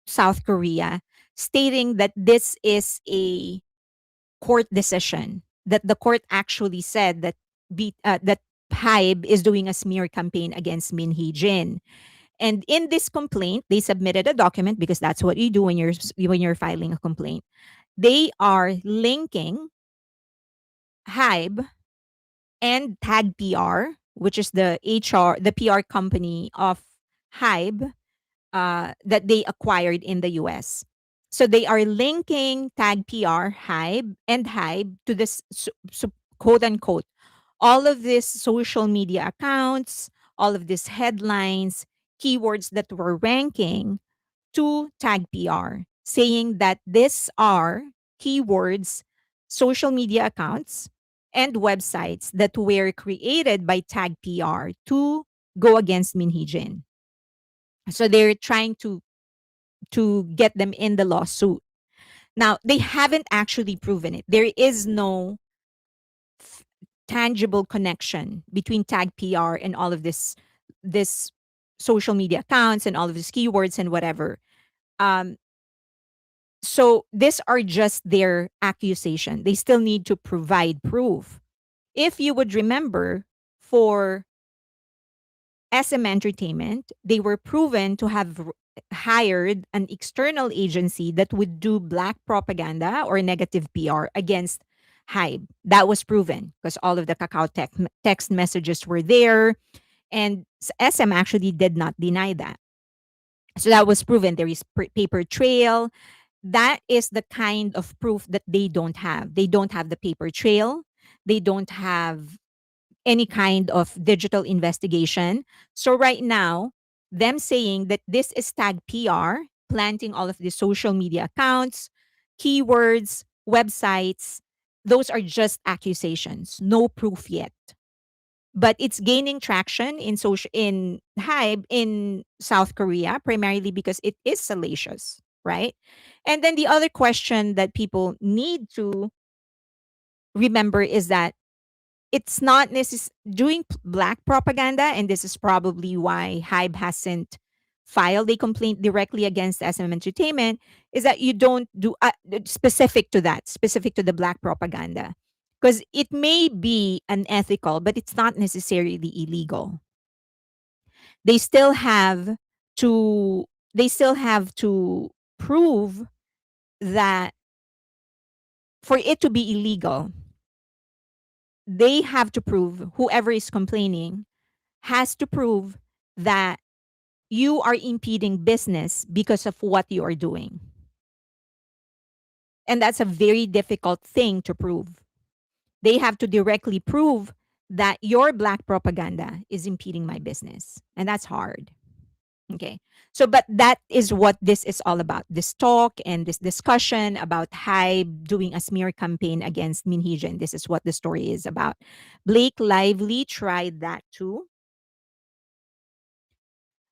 South Korea, stating that this is a court decision, that the court actually said that that Hybe is doing a smear campaign against Min Hee Jin. And in this complaint, they submitted a document because that's what you do when you're filing a complaint. They are linking Hybe and Tag PR, which is the PR company of Hybe that they acquired in the US. So they are linking Tag PR, Hybe, and Hybe to this quote unquote all of these social media accounts, all of these headlines, keywords that were ranking to Tag PR, saying that these are keywords, social media accounts, and websites that were created by Tag PR to go against Min Hee Jin. So they're trying to get them in the lawsuit. Now, they haven't actually proven it. There is no f- tangible connection between Tag PR and all of this social media accounts and all of these keywords and whatever. Um, so these are just their accusation. They still need to provide proof. If you would remember, for SM Entertainment, they were proven to have hired an external agency that would do black propaganda or negative PR against Hybe. That was proven because all of the text messages were there, and SM actually did not deny that. So that was proven. There is paper trail. That is the kind of proof that they don't have. They don't have the paper trail. They don't have any kind of digital investigation. So right now, them saying that this is Tag PR, planting all of the social media accounts, keywords, websites, those are just accusations, no proof yet. But it's gaining traction in Hybe in South Korea, primarily because it is salacious, right? And then the other question that people need to remember is that it's not doing black propaganda, and this is probably why Hybe hasn't filed a complaint directly against SM Entertainment, is that you don't do specific to the black propaganda. Because it may be unethical, but it's not necessarily illegal. They still have to they still have to prove that for it to be illegal, they have to prove, whoever is complaining has to prove that you are impeding business because of what you are doing. And that's a very difficult thing to prove. They have to directly prove that your black propaganda is impeding my business. And that's hard. Okay. So, but that is what this is all about. This talk and this discussion about Hybe doing a smear campaign against Min Hee Jin. This is what the story is about. Blake Lively tried that too.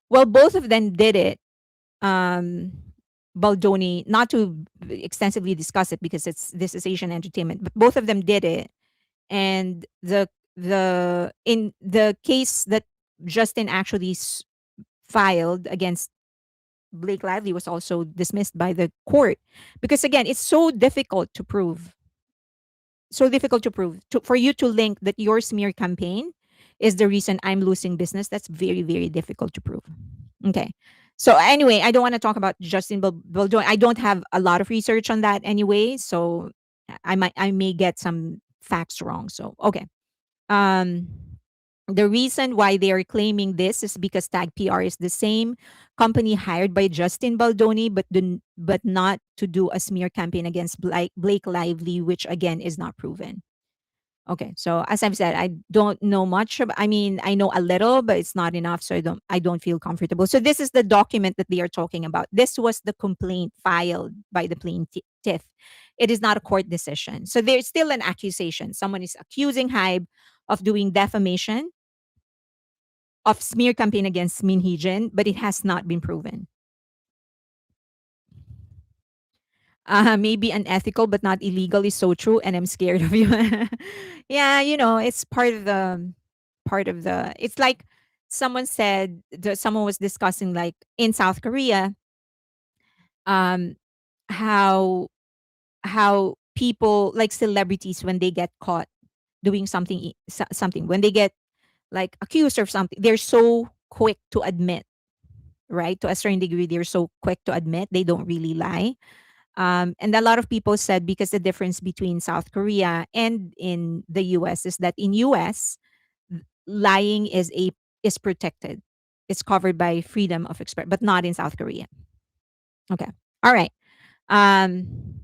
Well, both of them did it. um Baldoni, not to extensively discuss it because this is Asian entertainment, but both of them did it. And the in the case that Justin actually filed against Blake Lively was also dismissed by the court because again, it's so difficult to prove. so difficult to prove. For you to link that your smear campaign is the reason I'm losing business, that's very, very difficult to prove. Okay. So anyway, I don't want to talk about Justin Baldoni. I don't have a lot of research on that anyway, so I may get some facts wrong. So okay. Um, the reason why they are claiming this is because Tag PR is the same company hired by Justin Baldoni, but not to do a smear campaign against Blake Lively, which again is not proven. Okay, so as I've said, I don't know much. I mean, I know a little, but it's not enough, so I don't feel comfortable. So this is the document that they are talking about. This was the complaint filed by the plaintiff. It is not a court decision, so there's still an accusation. Someone is accusing Hybe of doing defamation, of smear campaign against Min Hee-jin, but it has not been proven. Maybe unethical but not illegal is so true, and I'm scared of you. Yeah, it's part of the. It's like someone said that someone was discussing, like, in South Korea, um, how people, like celebrities, when they get caught doing something, when they get like accused of something, they're so quick to admit, right? To a certain degree, they're so quick to admit, they don't really lie. And a lot of people said, because the difference between South Korea and in the US is that in US, lying is protected. It's covered by freedom of expression, but not in South Korea. Okay. All right. Um,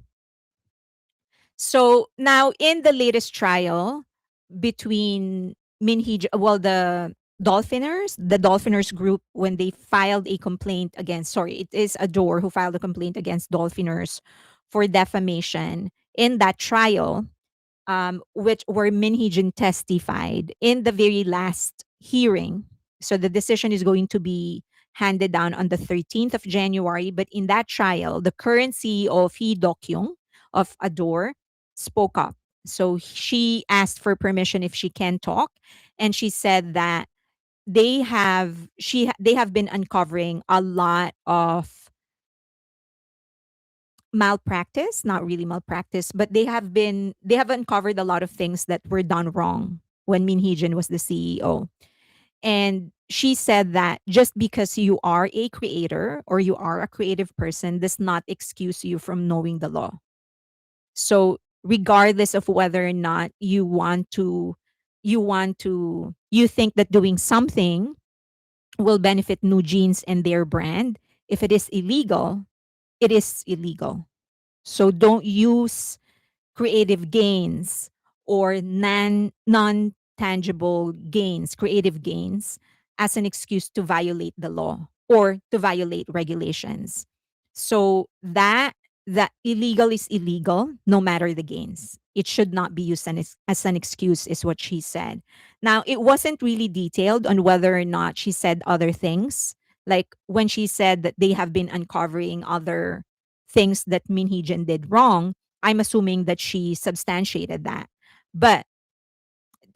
so now in the latest trial between the Dolphiners group, when they filed a complaint against, sorry, it is Adore who filed a complaint against Dolphiners for defamation. In that trial, which where Min Hee-jin testified in the very last hearing. So the decision is going to be handed down on the 13th of January. But in that trial, the current CEO of Hee Dok-young of Adore spoke up. So she asked for permission if she can talk, and she said that they have been uncovering a lot of malpractice, not really malpractice, but they have uncovered a lot of things that were done wrong when Min Hee-jin was the CEO. And she said that just because you are a creator or you are a creative person does not excuse you from knowing the law. So regardless of whether or not you think that doing something will benefit New Jeans and their brand, if it is illegal, it is illegal. So don't use creative gains or non-tangible gains, creative gains, as an excuse to violate the law or to violate regulations. So that illegal is illegal no matter the gains. It should not be used as an excuse, is what she said. Now, it wasn't really detailed on whether or not she said other things. Like when she said that they have been uncovering other things that Min Hee-jin did wrong, I'm assuming that she substantiated that. But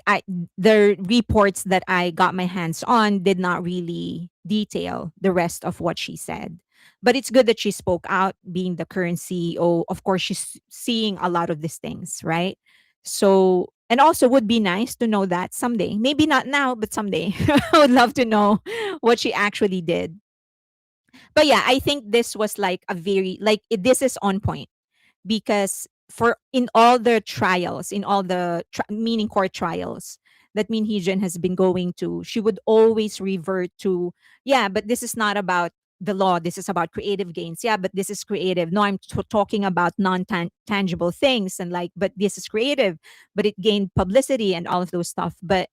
I the reports that I got my hands on did not really detail the rest of what she said. But it's good that she spoke out, being the current CEO. Of course, she's seeing a lot of these things, right? So, and also would be nice to know that someday, maybe not now, but someday, I would love to know what she actually did. But yeah, I think this was like a very, this is on point, because for in all the trials, in all the meaning court trials that Min Hee-jin has been going to, she would always revert to, yeah, but this is not about the law. This is about creative gains. Yeah, but this is creative. No, I'm talking about non-tangible things, and like, but this is creative, but it gained publicity and all of those stuff. But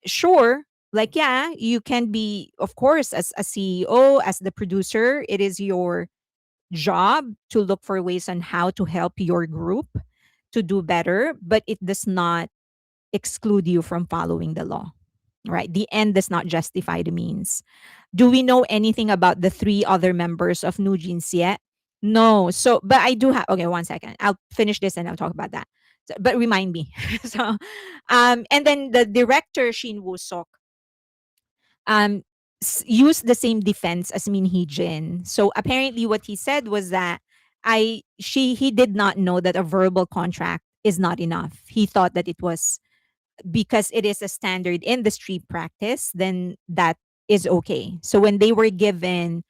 sure, like, yeah, you can be, of course, as a CEO, as the producer, it is your job to look for ways on how to help your group to do better, but it does not exclude you from following the law, right? The end does not justify the means. Do we know anything about the three other members of New Jeans yet? No. So, but I do have, okay, one second. I'll finish this and I'll talk about that. But remind me. So, and then the director, Shin Woo-sok, um used the same defense as Min Hee-jin. So apparently what he said was that he did not know that a verbal contract is not enough. He thought that it was because it is a standard industry practice, then that is okay. So when they were given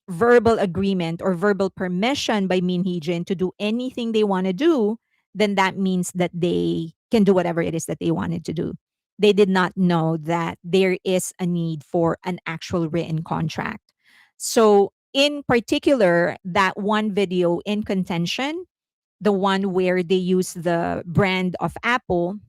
verbal agreement or verbal permission by Min Hee-jin to do anything they want to do, then that means that they can do whatever it is that they wanted to do. They did not know that there is a need for an actual written contract. So, in particular, that one video in contention, the one where they use the brand of Apple,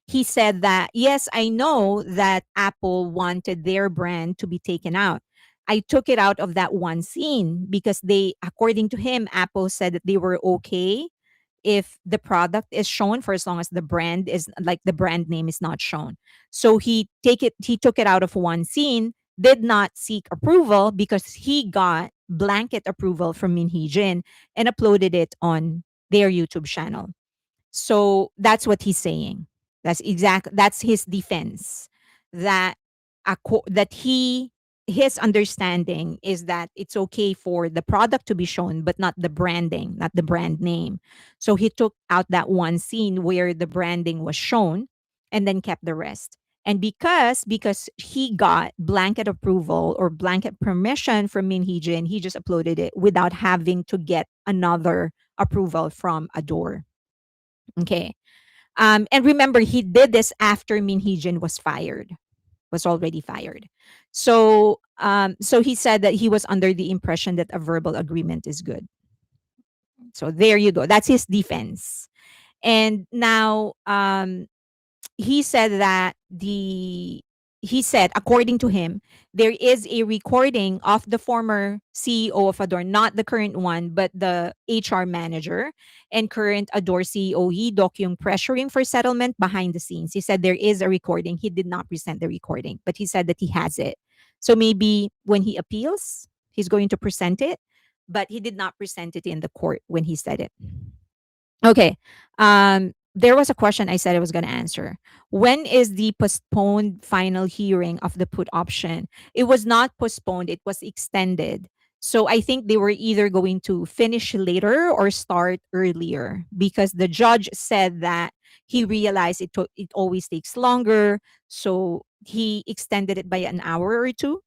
he said that, yes, I know that Apple wanted their brand to be taken out. I took it out of that one scene because they, according to him, Apple said that they were okay if the product is shown for as long as the brand is like the brand name is not shown. So he took it out of one scene, did not seek approval because he got blanket approval from Min Hee Jin and uploaded it on their YouTube channel. So that's what he's saying. That's his defense. That that he his understanding is that it's okay for the product to be shown but not the branding, not the brand name. So he took out that one scene where the branding was shown and then kept the rest. And because he got blanket approval or blanket permission from Min Hee Jin, he just uploaded it without having to get another approval from Adore. Okay. And remember, he did this after Min Hee Jin was already fired. So he said that he was under the impression that a verbal agreement is good. So there you go. That's his defense. And now, he said that he said, according to him, there is a recording of the former CEO of Adore, not the current one, but the HR manager and current Adore CEO Lee Dokyung pressuring for settlement behind the scenes. He said there is a recording. He did not present the recording, but he said that he has it. So maybe when he appeals, he's going to present it, but he did not present it in the court when he said it. Okay. There was a question I said I was going to answer. When is the postponed final hearing of the put option? It was not postponed, it was extended. So I think they were either going to finish later or start earlier because the judge said that he realized it always takes longer. So he extended it by an hour or two.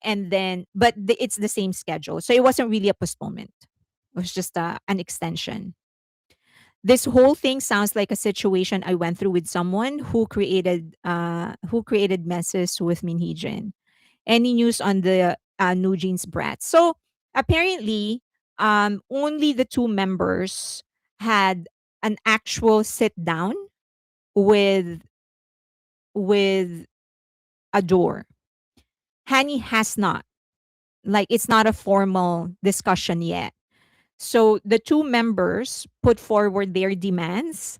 And then, but it's the same schedule. So it wasn't really a postponement, it was just an extension. This whole thing sounds like a situation I went through with someone who created messes with Min Hee Jin. Any news on the New Jeans brat? So apparently, only the two members had an actual sit down with with Adore. Hani has not. Like it's not a formal discussion yet. So the two members put forward their demands,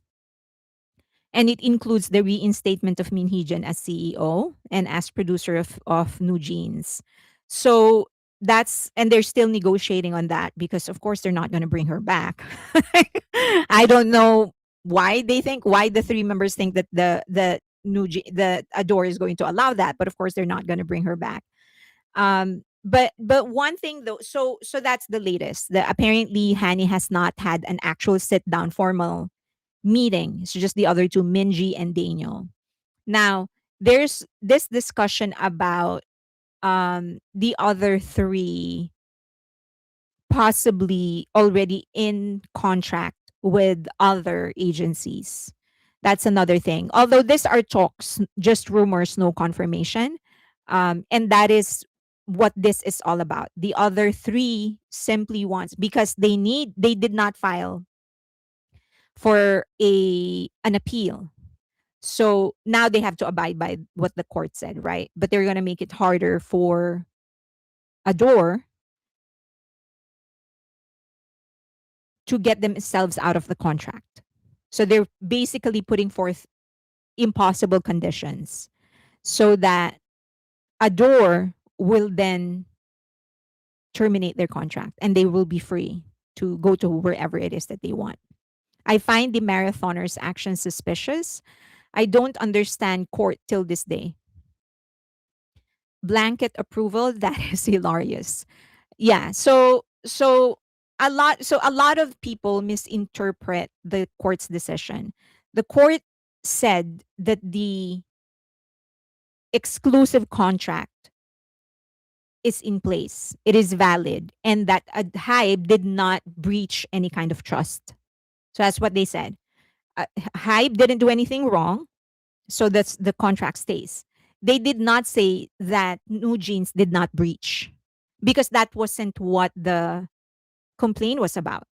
and it includes the reinstatement of Min Hee-jin as CEO and as producer of New Jeans. So and they're still negotiating on that because of course they're not going to bring her back. I don't know why the three members think that the Adore is going to allow that, but of course they're not going to bring her back. But one thing though, so that's the latest. Apparently Hani has not had an actual sit down formal meeting. It's just the other two, Minji and Daniel. Now, there's this discussion about the other three possibly already in contract with other agencies. That's another thing. Although these are talks, just rumors, no confirmation. And that is what this is all about. The other three simply wants, because they did not file for an appeal. So now they have to abide by what the court said, right? But they're going to make it harder for Adore to get themselves out of the contract. So they're basically putting forth impossible conditions so that Adore will then terminate their contract and they will be free to go to wherever it is that they want. I find the marathoners' actions suspicious. I don't understand court till this day. Blanket approval, that is hilarious. Yeah. So a lot of people misinterpret the court's decision. The court said that the exclusive contract is in place. It is valid, and that Hybe did not breach any kind of trust. So that's what they said. Hybe didn't do anything wrong, so that's the contract stays. They did not say that New Jeans did not breach, because that wasn't what the complaint was about.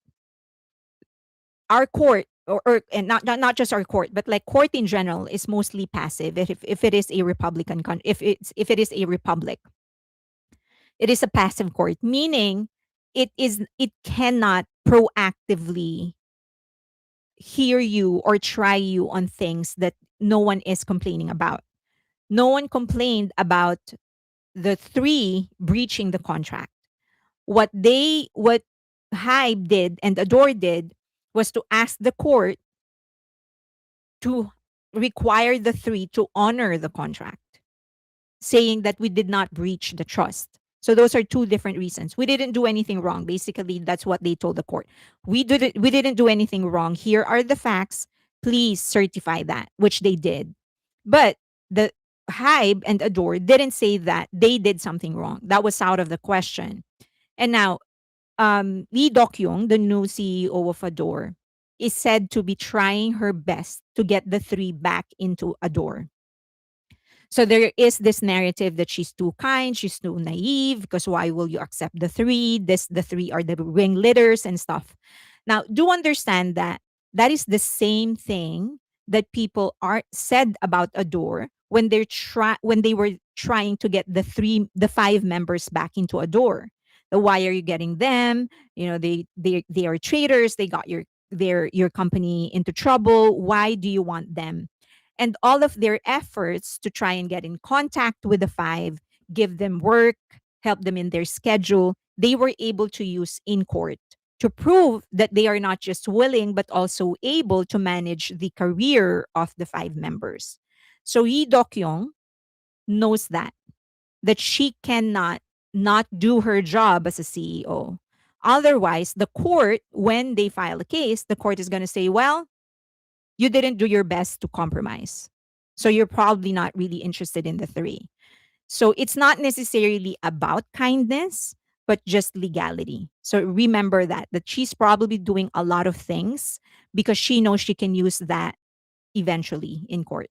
Our court, or and not just our court, but like court in general, is mostly passive. If it is a Republican if it is a republic, it is a passive court, meaning it cannot proactively hear you or try you on things that no one is complaining about. No one complained about the three breaching the contract. What Hybe did and Adore did was to ask the court to require the three to honor the contract, saying that we did not breach the trust. So those are two different reasons. We didn't do anything wrong. Basically, that's what they told the court. We didn't do anything wrong. Here are the facts. Please certify that, which they did. But the Hybe and Adore didn't say that they did something wrong. That was out of the question. And now, Lee Dokyung, the new CEO of Adore, is said to be trying her best to get the three back into Adore. So there is this narrative that she's too kind, she's too naive, because why will you accept the three? The three are the ringleaders and stuff. Now, do understand that that is the same thing that people are said about Adore when when they were trying to get the five members back into Adore. Why are you getting them? They are traitors. They got your company into trouble. Why do you want them? And all of their efforts to try and get in contact with the five, give them work, help them in their schedule, they were able to use in court to prove that they are not just willing, but also able to manage the career of the five members. So Yi Dokyong knows that she cannot not do her job as a CEO. Otherwise, the court, when they file a case, the court is going to say, well, you didn't do your best to compromise. So you're probably not really interested in the three. So it's not necessarily about kindness, but just legality. So remember that she's probably doing a lot of things because she knows she can use that eventually in court.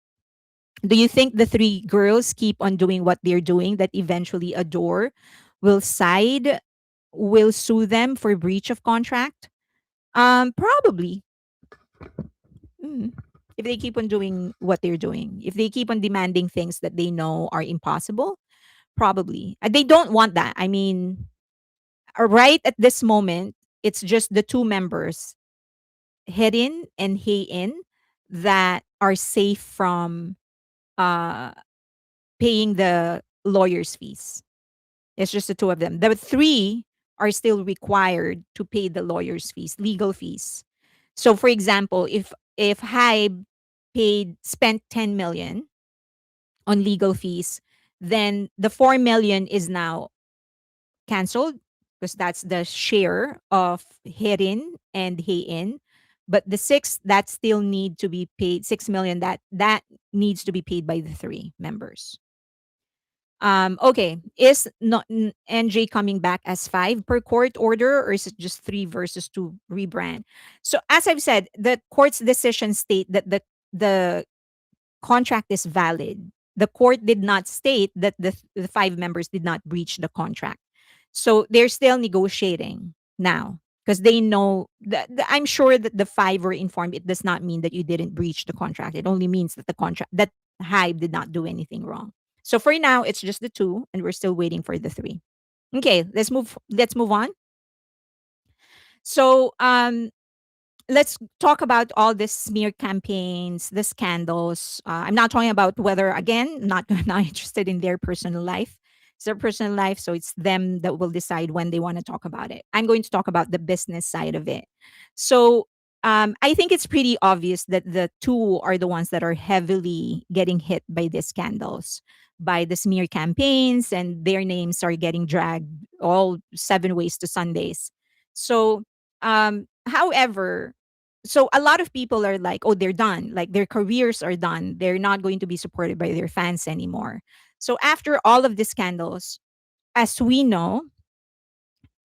Do you think the three girls keep on doing what they're doing, that eventually Adore will will sue them for breach of contract? Probably. Mm. If they keep on doing what they're doing, if they keep on demanding things that they know are impossible, probably. They don't want that. I mean, right at this moment, it's just the two members, Herin and Heiin, that are safe from uh, paying the lawyer's fees. It's just the two of them. The three are still required to pay the lawyer's fees, legal fees. So, for example, if Hybe spent 10 million on legal fees, then the 4 million is now canceled because that's the share of Herin and Heiin. But the six that still need to be paid, 6 million, that needs to be paid by the three members. Okay. Is not NJ coming back as five per court order, or is it just three versus two rebrand? So as I've said, the court's decision state that the contract is valid. The court did not state that the five members did not breach the contract. So they're still negotiating now because they know that I'm sure that the five were informed. It does not mean that you didn't breach the contract. It only means that the contract that Hybe did not do anything wrong. So for now, it's just the two, and we're still waiting for the three. Okay, Let's move on. So let's talk about all the smear campaigns, the scandals. I'm not talking about whether, again, not not interested in their personal life. It's their personal life, so it's them that will decide when they want to talk about it. I'm going to talk about the business side of it. So I think it's pretty obvious that the two are the ones that are heavily getting hit by these scandals, by the smear campaigns, and their names are getting dragged all seven ways to Sundays. So, however, so a lot of people are like, oh, they're done. Like their careers are done. They're not going to be supported by their fans anymore. So after all of the scandals, as we know,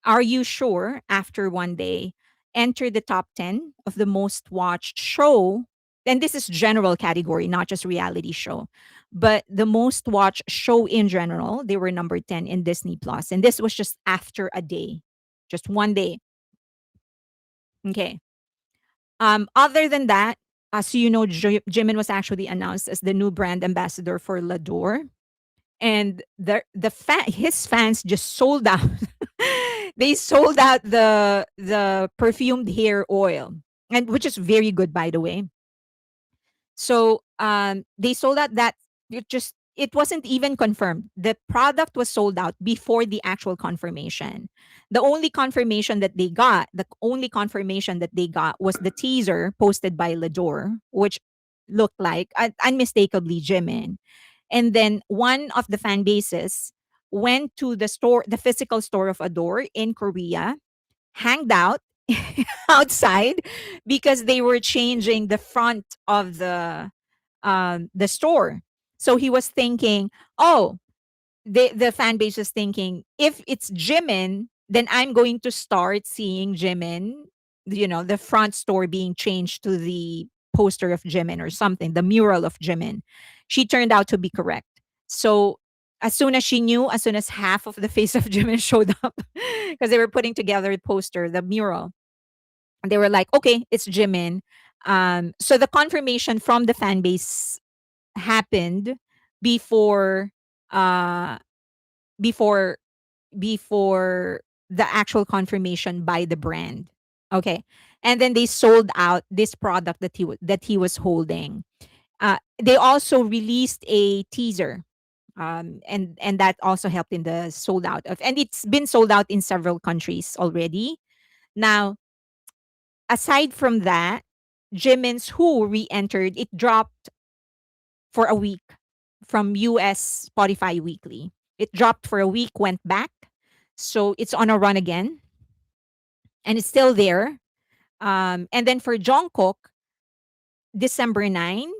Are You Sure, after one day, entered the top 10 of the most watched show. And this is general category, not just reality show. But the most watched show in general, they were number 10 in Disney Plus. And this was just after a day, just one day. Okay. Other than that, as you know, Jimin was actually announced as the new brand ambassador for Lador, and his fans just sold out. They sold out the perfumed hair oil, and which is very good, by the way. So they sold out that. It wasn't even confirmed. The product was sold out before the actual confirmation. The only confirmation that they got was the teaser posted by Lador, which looked like unmistakably Jimin. And then one of the fan bases went to the physical store of Adore in Korea, hanged out outside because they were changing the front of the store. So he was thinking, oh, the fan base was thinking, if it's Jimin, then I'm going to start seeing Jimin, the front store being changed to the poster of Jimin or something, the mural of Jimin. She turned out to be correct. So as soon as half of the face of Jimin showed up, because they were putting together the poster, the mural, and they were like, okay, it's Jimin. So the confirmation from the fan base happened before uh before before the actual confirmation by the brand. Okay. And then they sold out this product that he was holding. They also released a teaser. And that also helped in the sold out of, and it's been sold out in several countries already. Now, aside from that, Jimin's Who re-entered. It dropped for a week from US Spotify Weekly. It dropped for a week, went back. So it's on a run again, and it's still there. And then for Jungkook, December 9.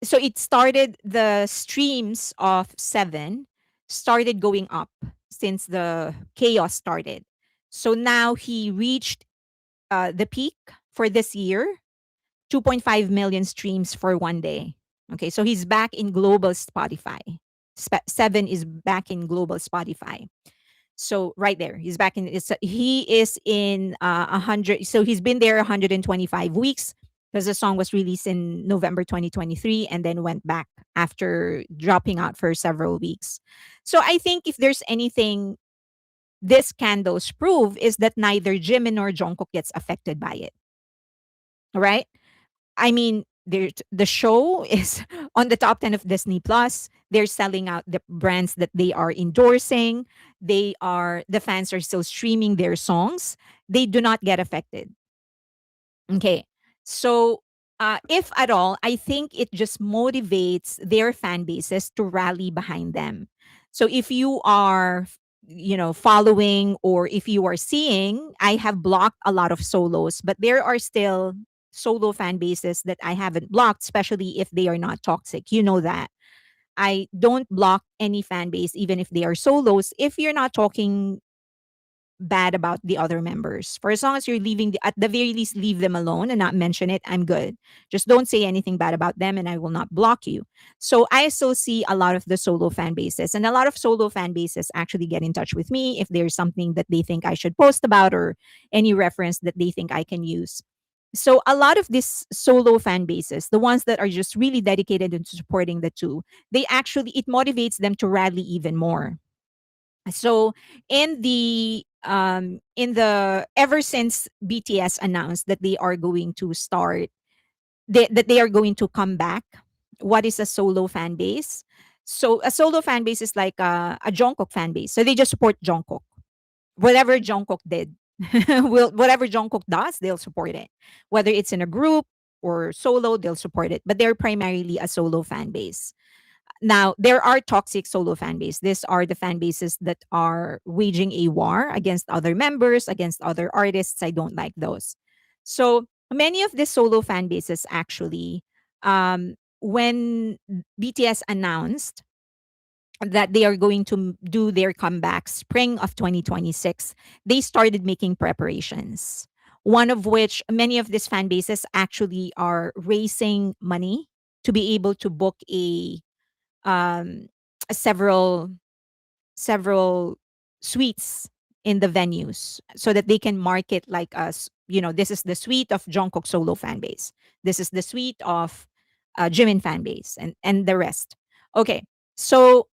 So it started, the streams of 7 started going up since the chaos started. So now he reached the peak for this year, 2.5 million streams for one day. Okay, so he's back in global Spotify. 7 is back in global Spotify. So right there, he's back in. He is in 100. So he's been there 125 weeks because the song was released in November 2023 and then went back after dropping out for several weeks. So I think if there's anything this scandals prove is that neither Jimin nor Jungkook gets affected by it. Right? I mean, the show is on the top 10 of Disney Plus. They're selling out the brands that they are endorsing. The fans are still streaming their songs. They do not get affected. Okay. So, if at all, I think it just motivates their fan bases to rally behind them. So, if you are, following, or if you are seeing, I have blocked a lot of solos, but there are still solo fan bases that I haven't blocked, especially if they are not toxic. You know that. I don't block any fan base, even if they are solos, if you're not talking bad about the other members. For as long as you're at the very least, leave them alone and not mention it, I'm good. Just don't say anything bad about them and I will not block you. So I still see a lot of the solo fan bases, and a lot of solo fan bases actually get in touch with me if there's something that they think I should post about or any reference that they think I can use. So a lot of these solo fan bases, the ones that are just really dedicated into supporting the two, it motivates them to rally even more. So in the ever since BTS announced that they are going to that they are going to come back, what is a solo fan base? So a solo fan base is like a Jungkook fan base. So they just support Jungkook. Whatever Jungkook did, whatever Jungkook does, they'll support it. Whether it's in a group or solo, they'll support it. But they're primarily a solo fan base. Now, there are toxic solo fan base. These are the fan bases that are waging a war against other members, against other artists. I don't like those. So many of the solo fan bases actually, when BTS announced that they are going to do their comeback spring of 2026, they started making preparations. One of which, many of these fan bases actually are raising money to be able to book um, several several suites in the venues so that they can market like us. This is the suite of Jungkook solo fan base. This is the suite of Jimin fan base, and the rest. Okay, so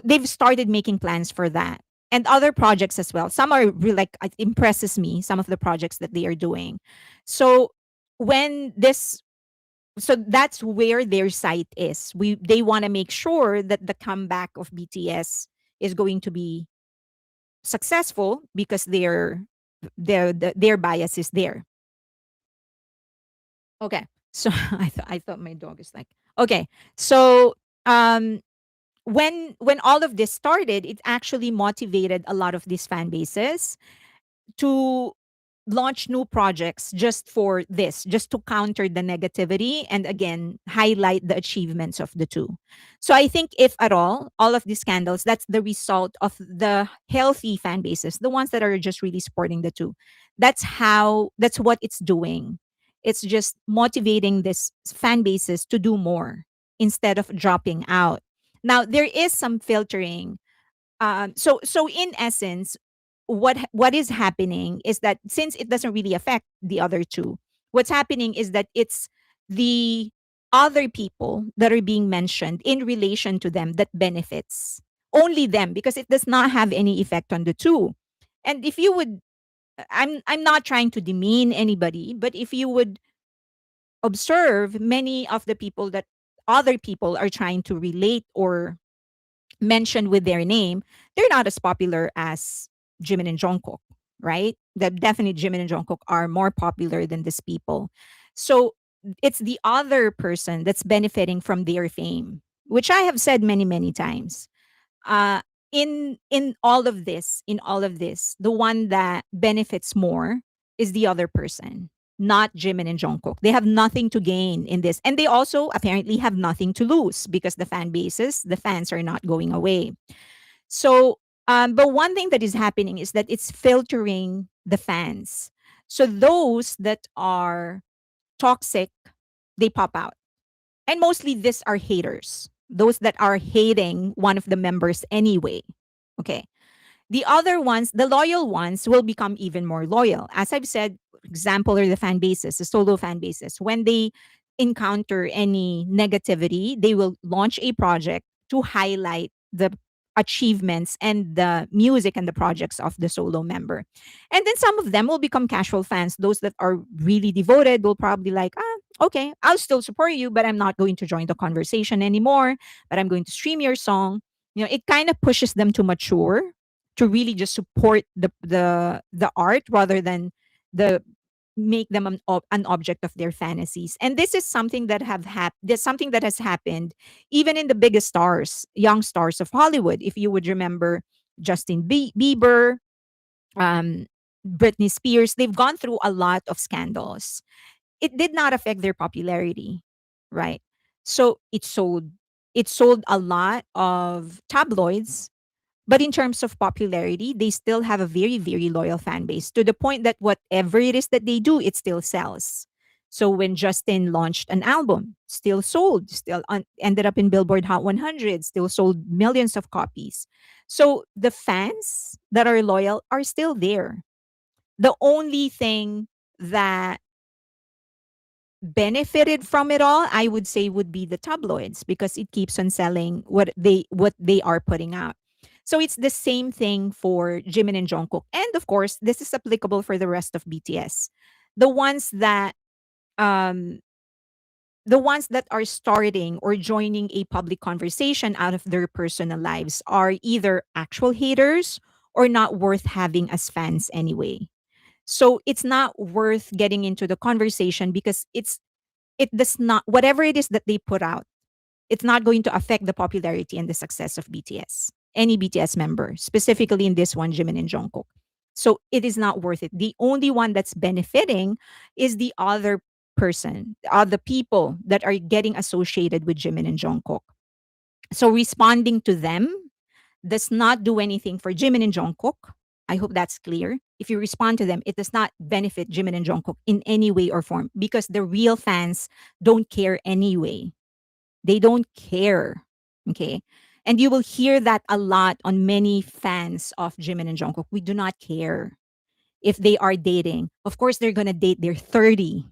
they've started making plans for that and other projects as well. Some are really like, it impresses me, some of the projects that they are doing. So when this so that's where their site is. They want to make sure that the comeback of BTS is going to be successful because their bias is there. Okay. So I thought my dog is like, okay. So um when all of this started, it actually motivated a lot of these fan bases to launch new projects just for this, just to counter the negativity and again highlight the achievements of the two. So I think, if at all of these scandals, that's the result of the healthy fan bases, the ones that are just really supporting the two. That's what it's doing. It's just motivating this fan bases to do more instead of dropping out. Now there is some filtering. So in essence, what is happening is that since it doesn't really affect the other two, what's happening is that it's the other people that are being mentioned in relation to them that benefits only them, because it does not have any effect on the two. And if you would, I'm not trying to demean anybody, but if you would observe, many of the people that other people are trying to relate or mentioned with their name, they're not as popular as Jimin and Jungkook, right? That definitely Jimin and Jungkook are more popular than these people. So it's the other person that's benefiting from their fame, which I have said many, many times. Uh, in all of this, the one that benefits more is the other person, not Jimin and Jungkook. They have nothing to gain in this, and they also apparently have nothing to lose because the fans are not going away. So, but one thing that is happening is that it's filtering the fans. So those that are toxic, they pop out, and mostly these are haters, those that are hating one of the members anyway. Okay. The other ones, the loyal ones, will become even more loyal. As I've said, example are the fan bases, the solo fan bases. When they encounter any negativity, they will launch a project to highlight the achievements and the music and the projects of the solo member. And then some of them will become casual fans. Those that are really devoted will probably like, okay, I'll still support you, but I'm not going to join the conversation anymore, but I'm going to stream your song. It kind of pushes them to mature, to really just support the art rather than the make them an object of their fantasies. And this is something that this something that has happened even in the biggest stars, young stars of Hollywood. If you would remember Justin Bieber, um, Britney Spears, they've gone through a lot of scandals. It did not affect their popularity, right? So it sold a lot of tabloids, but in terms of popularity, they still have a very, very loyal fan base, to the point that whatever it is that they do, it still sells. So when Justin launched an album, still sold, ended up in Billboard Hot 100, still sold millions of copies. So the fans that are loyal are still there. The only thing that benefited from it all, I would say, would be the tabloids, because it keeps on selling what they are putting out. So it's the same thing for Jimin and Jungkook. And of course, this is applicable for the rest of BTS. The ones that um the ones that are starting or joining a public conversation out of their personal lives are either actual haters or not worth having as fans anyway. So it's not worth getting into the conversation, because it does not, whatever it is that they put out, it's not going to affect the popularity and the success of BTS, any BTS member, specifically in this one, Jimin and Jungkook. So it is not worth it. The only one that's benefiting is the other person, the people that are getting associated with Jimin and Jungkook. So responding to them does not do anything for Jimin and Jungkook. I hope that's clear. If you respond to them, it does not benefit Jimin and Jungkook in any way or form because the real fans don't care anyway. They don't care. Okay. And you will hear that a lot on many fans of Jimin and Jungkook. We do not care if they are dating. Of course, they're going to date. They're 30.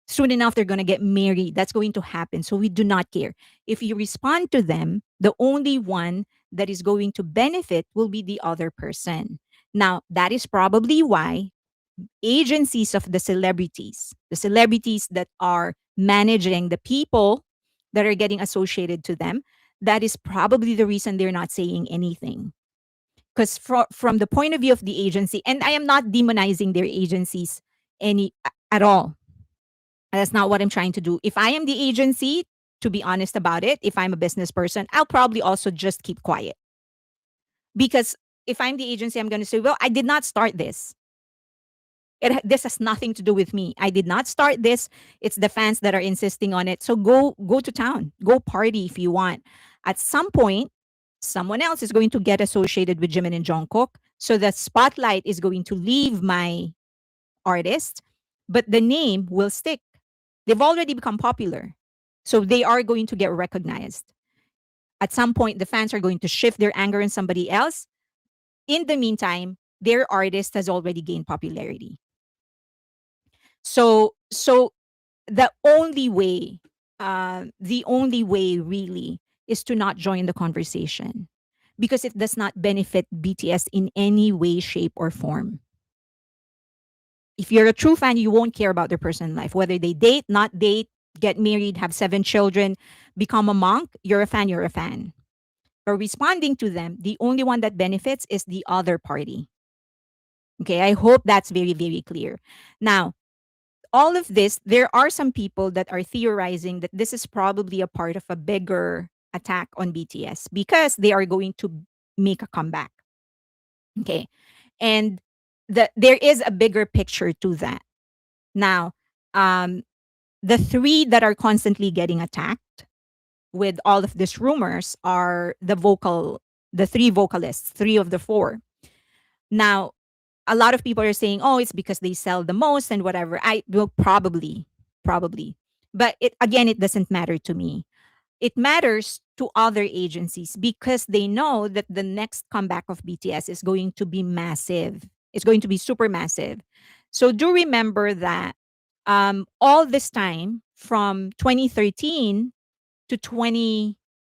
Soon enough, they're going to get married. That's going to happen. So we do not care. If you respond to them, the only one that is going to benefit will be the other person. Now, that is probably why agencies of the celebrities that are managing the people that are getting associated to them, that is probably the reason they're not saying anything. Because from the point of view of the agency, and I am not demonizing their agencies at all. That's not what I'm trying to do. If I am the agency, to be honest about it, if I'm a business person, I'll probably also just keep quiet. Because if I'm the agency, I'm going to say, well, I did not start this. This has nothing to do with me. I did not start this. It's the fans that are insisting on it. So go to town. Go party if you want. At some point, someone else is going to get associated with Jimin and Jungkook. So the spotlight is going to leave my artist, but the name will stick. They've already become popular. So they are going to get recognized. At some point, the fans are going to shift their anger on somebody else. In the meantime, their artist has already gained popularity. So the only way really is to not join the conversation because it does not benefit BTS in any way, shape, or form. If you're a true fan, you won't care about their personal life, whether they date, not date, get married, have 7 children, become a monk. You're a fan. You're a fan. But responding to them, the only one that benefits is the other party. Okay, I hope that's very, very clear. Now, all of this, there are some people that are theorizing that this is probably a part of a bigger attack on BTS because they are going to make a comeback. Okay. And there is a bigger picture to that. Now, um, the three that are constantly getting attacked with all of these rumors are the three vocalists, three of the four. Now, a lot of people are saying, "Oh, it's because they sell the most and whatever." I will probably, but it doesn't matter to me. It matters to other agencies because they know that the next comeback of BTS is going to be massive. It's going to be super massive. So do remember that all this time from 2013 to 20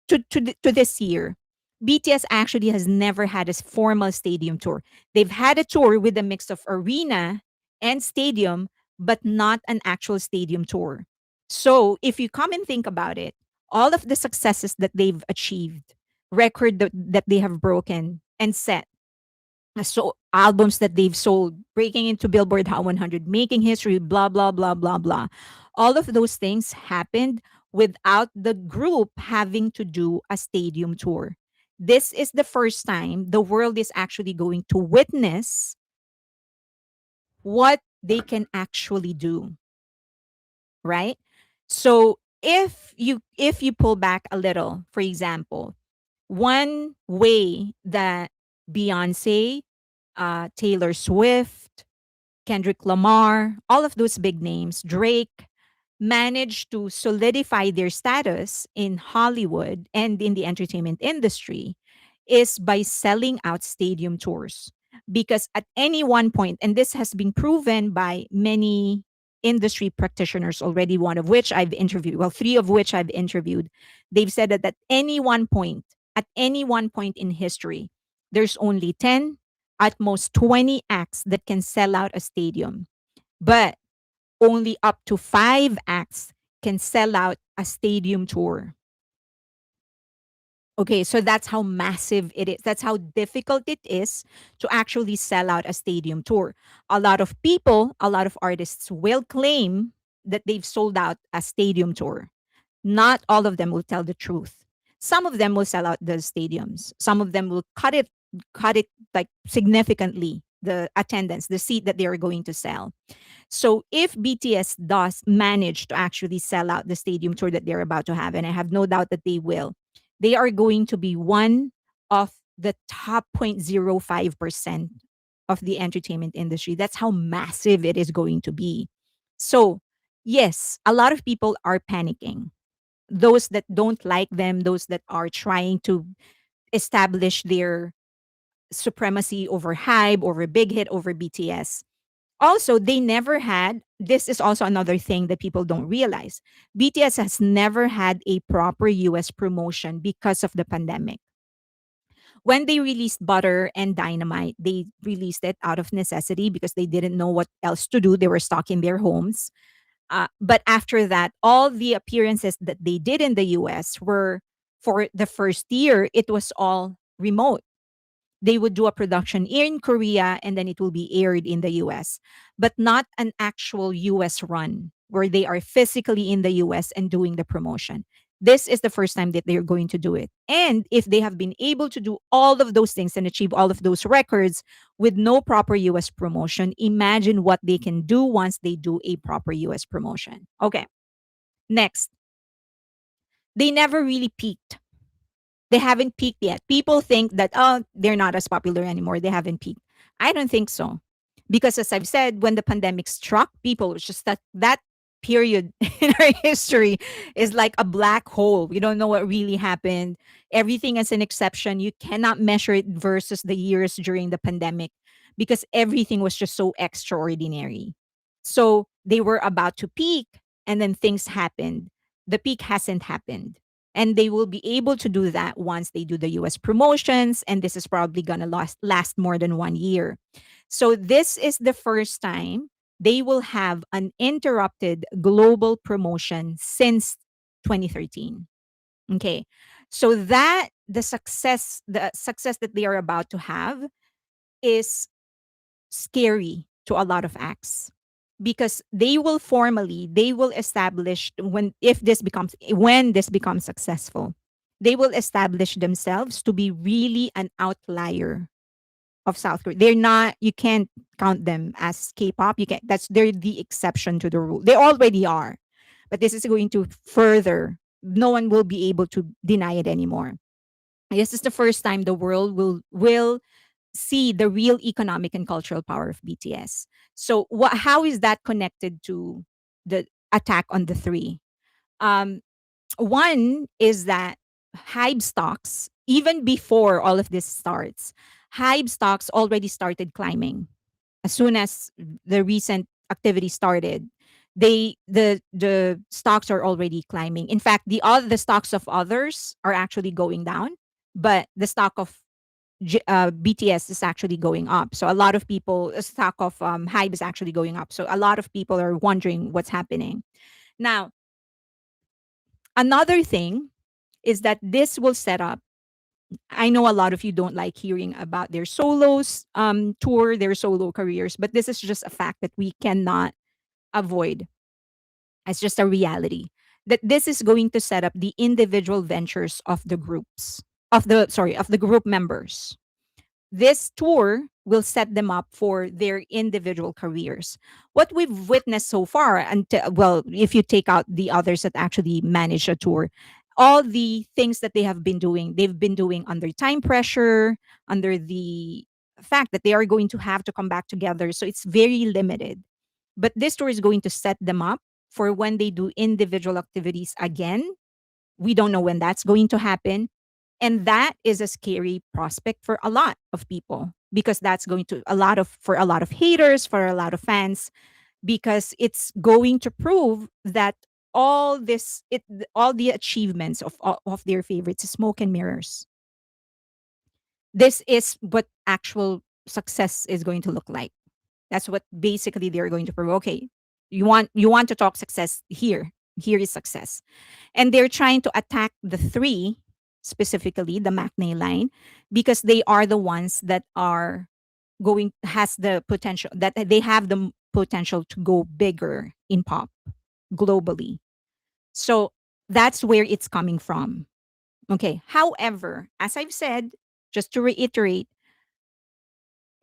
to this year, BTS actually has never had a formal stadium tour. They've had a tour with a mix of arena and stadium, but not an actual stadium tour. So if you come and think about it, all of the successes that they've achieved, record that they have broken and set, so albums that they've sold, breaking into Billboard Hot 100, making history, blah blah blah blah blah. All of those things happened without the group having to do a stadium tour. This is the first time the world is actually going to witness what they can actually do, right? So if you pull back a little, for example, one way that Beyonce, Taylor Swift, Kendrick Lamar, all of those big names, Drake, managed to solidify their status in Hollywood and in the entertainment industry is by selling out stadium tours. Because at any one point, and this has been proven by many industry practitioners already, one of which I've interviewed, well, three of which I've interviewed, they've said that at any one point in history, there's only 10, at most 20 acts that can sell out a stadium. But only up to 5 acts can sell out a stadium tour. Okay, so that's how massive it is. That's how difficult it is to actually sell out a stadium tour. A lot of people, a lot of artists will claim that they've sold out a stadium tour. Not all of them will tell the truth. Some of them will sell out the stadiums. Some of them will cut it like significantly, the attendance, the seat that they are going to sell. So if BTS does manage to actually sell out the stadium tour that they're about to have, and I have no doubt that they will, they are going to be one of the top 0.05% of the entertainment industry. That's how massive it is going to be. So, yes, a lot of people are panicking. Those that don't like them, those that are trying to establish their supremacy over Hybe, over Big Hit, over BTS. Also, they never had, this is also another thing that people don't realize. BTS has never had a proper US promotion because of the pandemic. When they released Butter and Dynamite, they released it out of necessity because they didn't know what else to do. They were stuck in their homes. But after that, all the appearances that they did in the US were, for the first year, it was all remote. They would do a production in Korea and then it will be aired in the US, but not an actual US run where they are physically in the US and doing the promotion. This is the first time that they're going to do it. And if they have been able to do all of those things and achieve all of those records with no proper US promotion, imagine what they can do once they do a proper US promotion. Okay, next, they never really peaked. They haven't peaked yet. People think that, oh, they're not as popular anymore. They haven't peaked. I don't think so. Because as I've said, when the pandemic struck, people, it's just that period in our history is like a black hole. We don't know what really happened. Everything is an exception. You cannot measure it versus the years during the pandemic because everything was just so extraordinary. So they were about to peak and then things happened. The peak hasn't happened, and they will be able to do that once they do the US promotions, and this is probably going to last more than 1 year. So this is the first time they will have an interrupted global promotion since 2013. Okay. So that the success that they are about to have is scary to a lot of acts because they will establish, when this becomes successful, they will establish themselves to be really an outlier of South Korea. They're not, you can't count them as K-pop. You can't, they're the exception to the rule. They already are. But this is going to further, no one will be able to deny it anymore. This is the first time the world will see the real economic and cultural power of BTS. So how is that connected to the attack on the three? Um, One is that Hybe stocks, even before all of this starts, Hybe stocks already started climbing. As soon as the recent activity started, the stocks are already climbing. In fact, the stocks of others are actually going down, but the stock of BTS is actually going up. So a lot of people, stock of Hybe is actually going up. So a lot of people are wondering what's happening. Now, another thing is that this will set up. I know a lot of you don't like hearing about their solos tour, their solo careers, but this is just a fact that we cannot avoid. It's just a reality that this is going to set up the individual ventures of the group members. This tour will set them up for their individual careers. What we've witnessed so far, well, if you take out the others that actually manage a tour, all the things that they've been doing under time pressure, under the fact that they are going to have to come back together. So it's very limited. But this tour is going to set them up for when they do individual activities again. We don't know when that's going to happen, and that is a scary prospect for a lot of people because that's going to for a lot of haters, for a lot of fans, because it's going to prove that all the achievements of their favorites is smoke and mirrors. This is what actual success is going to look like. That's what basically they're going to prove. Okay, you want to talk success here. Here is success. And they're trying to attack the three, specifically the McNay line, because they are the ones that are has the potential, that they have the potential to go bigger in pop globally. So That's where it's coming from. Okay. However, as I've said, just to reiterate,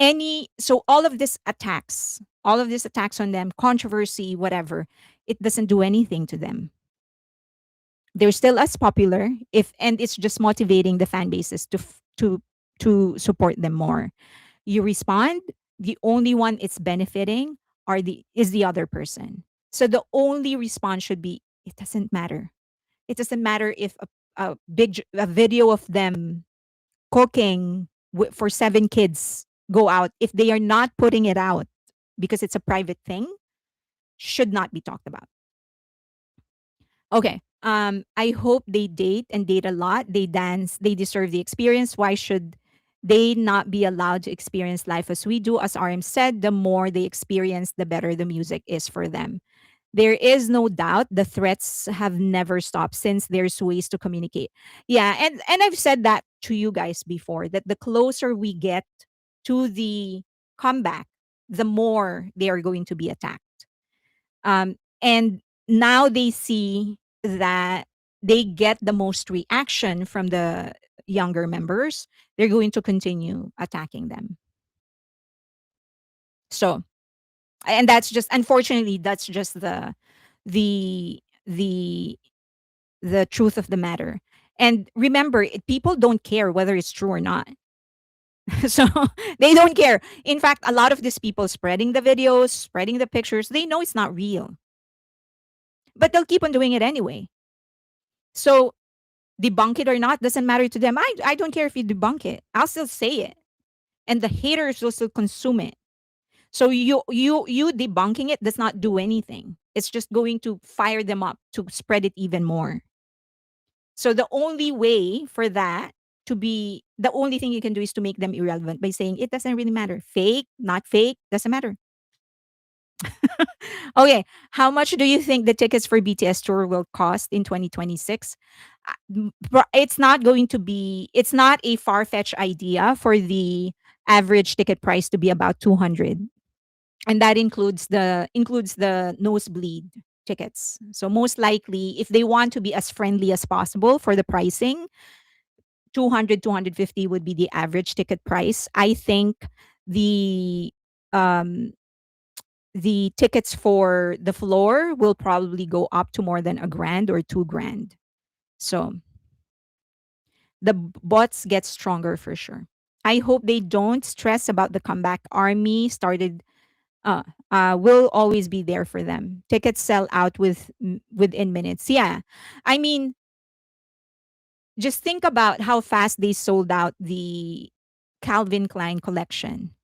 all of these attacks on them, controversy, whatever, it doesn't do anything to them. They're still as popular, if and it's just motivating the fan bases to support them more. You respond, the only one it's benefiting is the other person. So the only response should be, it doesn't matter. It doesn't matter if a video of them cooking for 7 kids go out, if they are not putting it out because it's a private thing, should not be talked about. Okay. I hope they date and date a lot. They dance. They deserve the experience. Why should they not be allowed to experience life as we do? As RM said, the more they experience, the better the music is for them. There is no doubt the threats have never stopped since there's ways to communicate. Yeah, and I've said that to you guys before, that the closer we get to the comeback, the more they are going to be attacked. And now they see that they get the most reaction from the younger members. They're going to continue attacking them. So, and that's just, unfortunately, that's just the the the truth of the matter. And remember, people don't care whether it's true or not. So they don't care. In fact, a lot of these people spreading the videos, spreading the pictures, they know it's not real, but they'll keep on doing it anyway. So debunk it or not doesn't matter to them. I don't care if you debunk it. I'll still say it. And the haters will still consume it. So you debunking it does not do anything. It's just going to fire them up to spread it even more. So the only way for that to be, the only thing you can do is to make them irrelevant by saying it doesn't really matter. Fake, not fake, doesn't matter. Okay, how much do you think the tickets for BTS tour will cost in 2026? It's not going to be, it's not a far-fetched idea for the average ticket price to be about 200. And that includes the nosebleed tickets. So most likely, if they want to be as friendly as possible for the pricing, 200, 250 would be the average ticket price. I think the um the tickets for the floor will probably go up to more than a grand or 2 grand. So the bots get stronger for sure. I hope they don't stress about the comeback. Army started will always be there for them. Tickets sell out within minutes. Yeah. I mean, just think about how fast they sold out the Calvin Klein collection.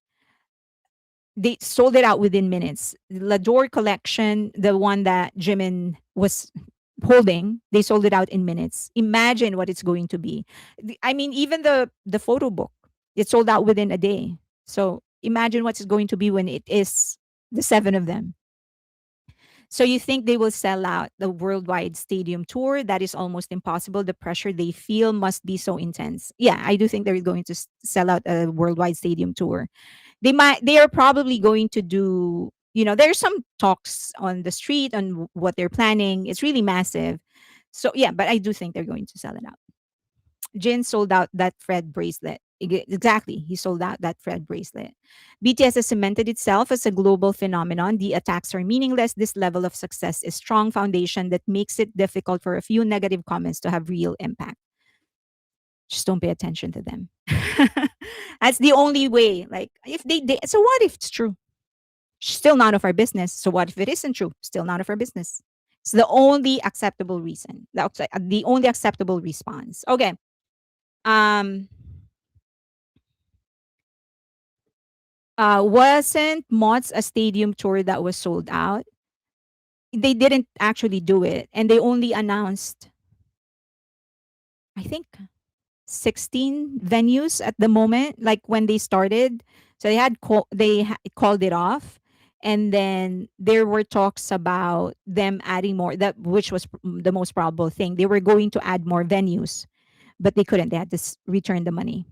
They sold it out within minutes. Lador collection, the one that Jimin was holding, they sold it out in minutes. Imagine what it's going to be. I mean, even the photo book, it sold out within a day. So imagine what it's going to be when it is the 7 of them. So you think they will sell out the worldwide stadium tour? That is almost impossible. The pressure they feel must be so intense. Yeah, I do think they're going to sell out a worldwide stadium tour. They are probably going to do, there's some talks on the street on what they're planning. It's really massive. So yeah, but I do think they're going to sell it out. Jin sold out that Fred bracelet. Exactly. He sold out that Fred bracelet. BTS has cemented itself as a global phenomenon. The attacks are meaningless. This level of success is strong foundation that makes it difficult for a few negative comments to have real impact. Just don't pay attention to them. That's the only way. Like, if they did, so what if it's true? Still none of our business. So what if it isn't true? Still none of our business. It's the only acceptable reason. The only acceptable response. Okay. Um, wasn't Mott's a stadium tour that was sold out? They didn't actually do it, and they only announced, I think, 16 venues at the moment. Like when they started, so called it off, and then there were talks about them adding more. That which was the most probable thing. They were going to add more venues, but they couldn't. They had to return the money.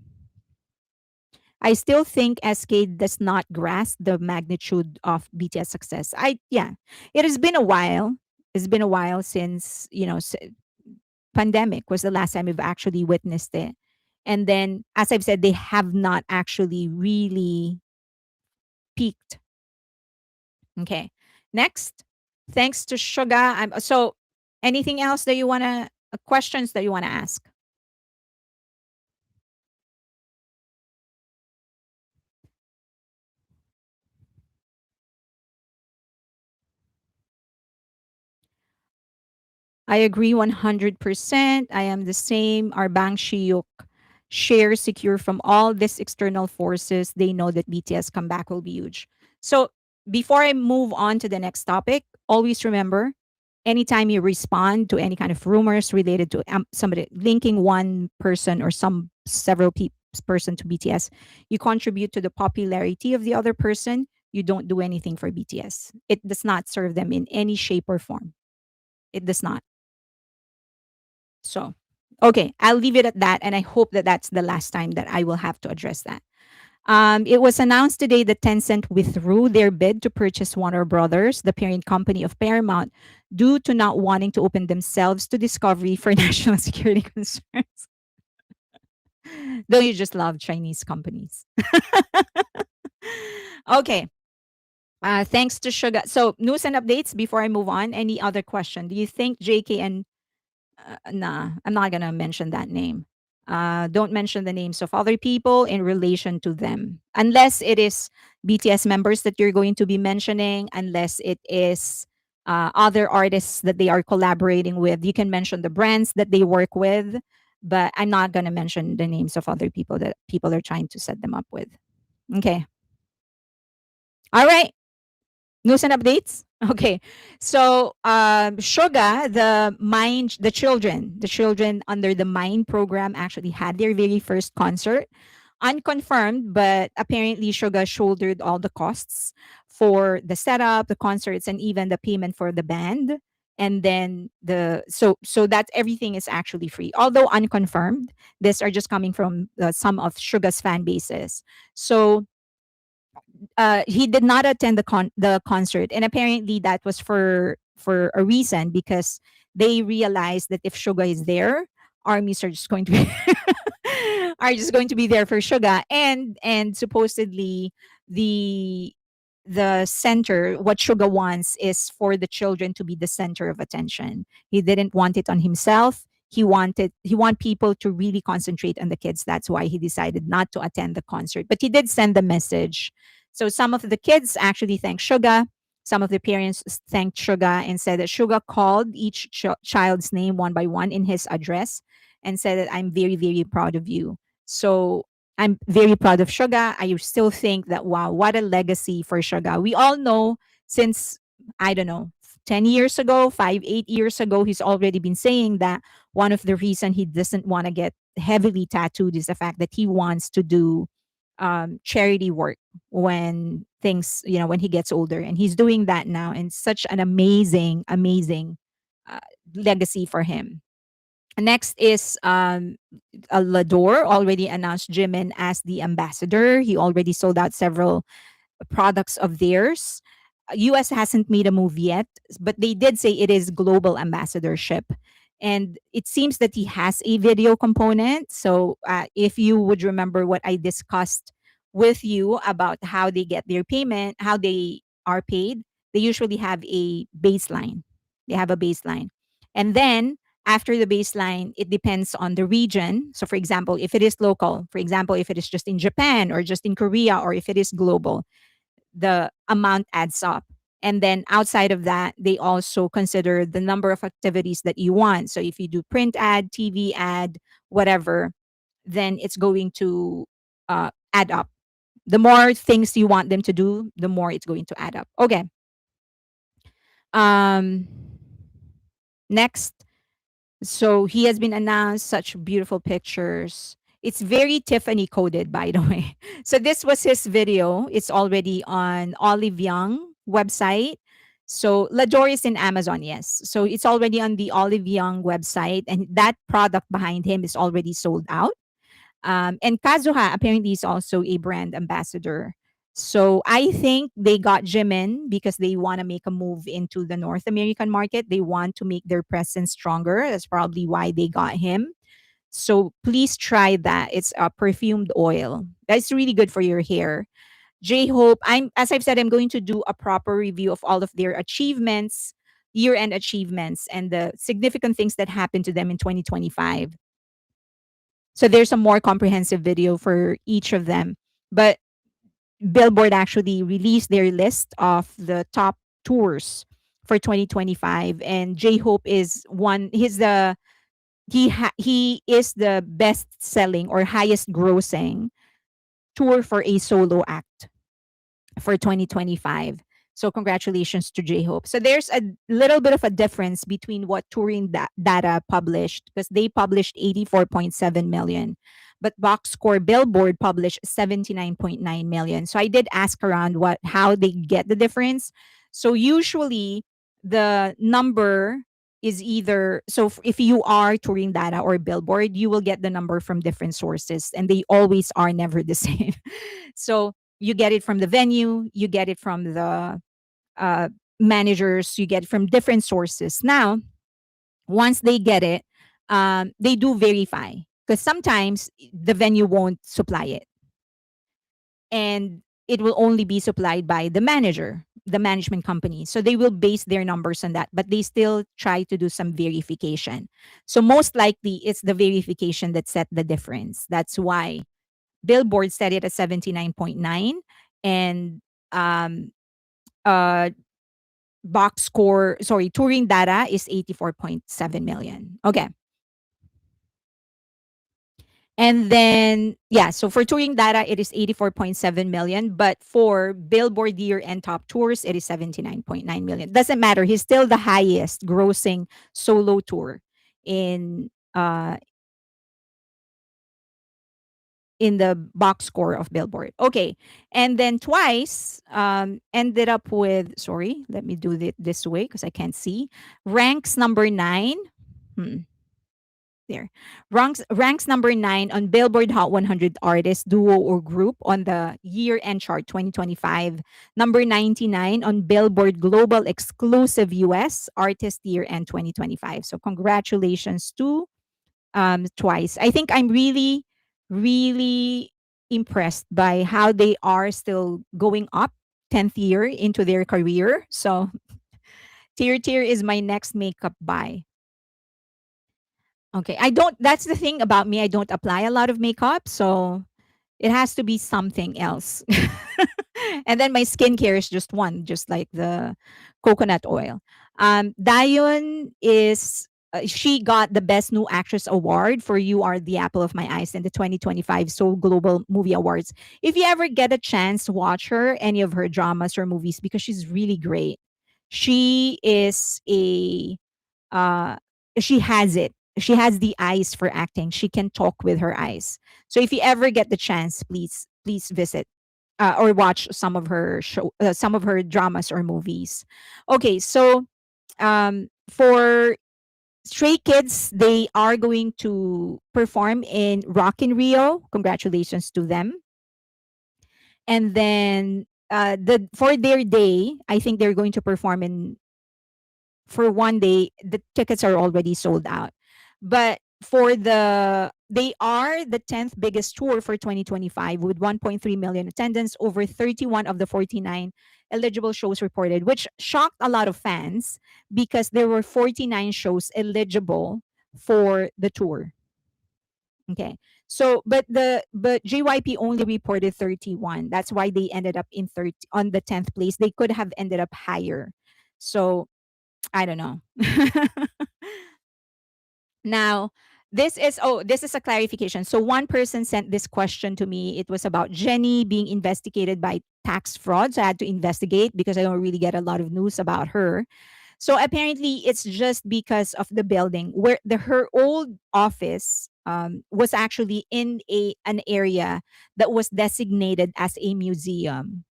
I still think SK does not grasp the magnitude of BTS success. It has been a while. It's been a while since pandemic was the last time we've actually witnessed it. And then, as I've said, they have not actually really peaked. Okay. Next, thanks to Suga. So anything else that you want to, questions that you want to ask? I agree 100%. I am the same. Our bank HYUK shares secure from all these external forces. They know that BTS comeback will be huge. So before I move on to the next topic, always remember anytime you respond to any kind of rumors related to somebody linking one person or some several person to BTS, you contribute to the popularity of the other person. You don't do anything for BTS. It does not serve them in any shape or form. It does not. So, okay, I'll leave it at that. And I hope that that's the last time that I will have to address that. It was announced today that Tencent withdrew their bid to purchase Warner Brothers, the parent company of Paramount, due to not wanting to open themselves to discovery for national security concerns. Don't you just love Chinese companies? Okay. Thanks to Sugar. So, news and updates before I move on. Any other question? Do you think JK and nah, I'm not gonna mention that name. Don't mention the names of other people in relation to them, unless it is BTS members that you're going to be mentioning. Unless it is other artists that they are collaborating with, you can mention the brands that they work with. But I'm not gonna mention the names of other people that people are trying to set them up with. Okay. All right. News and updates. Okay, so Suga, the children under the Mind program actually had their very first concert, unconfirmed, but apparently Suga shouldered all the costs for the setup, the concerts, and even the payment for the band. And then so that everything is actually free, although unconfirmed. These are just coming from some of Suga's fan bases. So he did not attend the concert, and apparently that was for a reason, because they realized that if Suga is there, armies are just going to be are just going to be there for Suga, and supposedly the the center, what Suga wants is for the children to be the center of attention. He didn't want it on himself. He want people to really concentrate on the kids. That's why he decided not to attend the concert. But he did send the message. So some of the kids actually thanked Suga. Some of the parents thanked Suga and said that Suga called each child's name one by one in his address and said that I'm very, very proud of you. So I'm very proud of Suga. I still think that, wow, what a legacy for Suga. We all know since, I don't know, 10 years ago, 8 years ago, he's already been saying that one of the reason he doesn't want to get heavily tattooed is the fact that he wants to do charity work when things, when he gets older. And he's doing that now. And such an amazing, amazing uh, legacy for him. Next is Lador already announced Jimin as the ambassador. He already sold out several products of theirs. US hasn't made a move yet, but they did say it is global ambassadorship. And it seems that he has a video component. So if you would remember what I discussed with you about how they get their payment, how they are paid, they usually have a baseline. They have a baseline. And then after the baseline, it depends on the region. So, for example, if it is local, for example, if it is just in Japan or just in Korea, or if it is global, the amount adds up. And then outside of that, they also consider the number of activities that you want. So if you do print ad, TV ad, whatever, then it's going to add up. The more things you want them to do, the more it's going to add up. Okay. Um, Next, so he has been announced, such beautiful pictures. It's very Tiffany coded, by the way. So this was his video. It's already on Olive Young website. So Lador is in Amazon, yes. So it's already on the Olive Young website, and that product behind him is already sold out. And Kazuha apparently is also a brand ambassador. So I think they got Jimin because they want to make a move into the North American market. They want to make their presence stronger. That's probably why they got him. So please try that. It's a perfumed oil. That's really good for your hair. J Hope, I'm as I've said, I'm going to do a proper review of all of their achievements, year-end achievements, and the significant things that happened to them in 2025. So there's a more comprehensive video for each of them. But Billboard actually released their list of the top tours for 2025, and J Hope is one. He is the best selling or highest grossing tour for a solo act for 2025. So congratulations to J Hope. So there's a little bit of a difference between what touring data published, because they published 84.7 million, but Box Score Billboard published 79.9 million. So I did ask around how they get the difference. So usually the number is either, if you are touring data or Billboard, you will get the number from different sources, and they always are never the same. So you get it from the venue, you get it from the uh, managers, you get it from different sources. Now, once they get it, they do verify, because sometimes the venue won't supply it, and it will only be supplied by the manager, the management company. So they will base their numbers on that, but they still try to do some verification. So most likely, it's the verification that set the difference. That's why Billboard set it at 79.9, and um, uh, box score, sorry, touring data is 84.7 million. Okay. And then, yeah, so for touring data, it is 84.7 million. But for Billboard year end top tours, it is 79.9 million. Doesn't matter. He's still the highest grossing solo tour in the box score of Billboard. Okay. And then Twice ended up with, sorry, let me do it this way because I can't see. Ranks number 9. Hmm, there. Ranks number 9 on Billboard Hot 100 Artist, Duo or Group on the year end chart 2025. Number 99 on Billboard Global Exclusive US Artist Year End 2025. So congratulations to Twice. I think I'm really, really impressed by how they are still going up 10th year into their career. So Tier is my next makeup buy. Okay. That's the thing about me. I don't apply a lot of makeup. So it has to be something else. And then my skincare is just one, just like the coconut oil. Dion is she got the Best New Actress award for You Are the Apple of My Eyes in the 2025 Seoul Global Movie Awards. If you ever get a chance to watch her, any of her dramas or movies, because she's really great. She is a uh she has it. She has the eyes for acting. She can talk with her eyes. So if you ever get the chance, please visit or watch some of her dramas or movies. Okay, so for Stray Kids, they are going to perform in Rock in Rio. Congratulations to them. And then for their day, I think they're going to perform in for one day. The tickets are already sold out. But they are the 10th biggest tour for 2025 with 1.3 million attendance, over 31 of the 49 eligible shows reported, which shocked a lot of fans because there were 49 shows eligible for the tour. Okay. So but JYP only reported 31. That's why they ended up in 30 on the 10th place. They could have ended up higher. So I don't know. Now, this is a clarification. So one person sent this question to me. It was about Jenny being investigated by tax fraud. So I had to investigate because I don't really get a lot of news about her. So apparently it's just because of the building where her old office was actually in an area that was designated as a museum.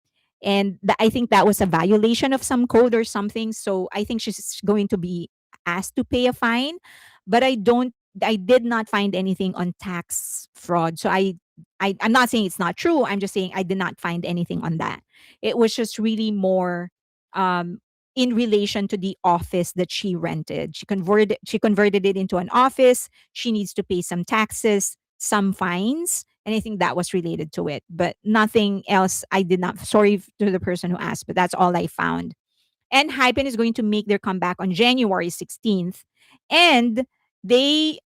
And I think that was a violation of some code or something. So I think she's going to be asked to pay a fine, but I did not find anything on tax fraud. So I'm not saying it's not true. I'm just saying I did not find anything on that. It was just really more um, in relation to the office that she rented. She converted it into an office. She needs to pay some taxes, some fines, and I think that was related to it. But nothing else. I did not. Sorry to the person who asked, but that's all I found. And Hypen is going to make their comeback on January 16th, and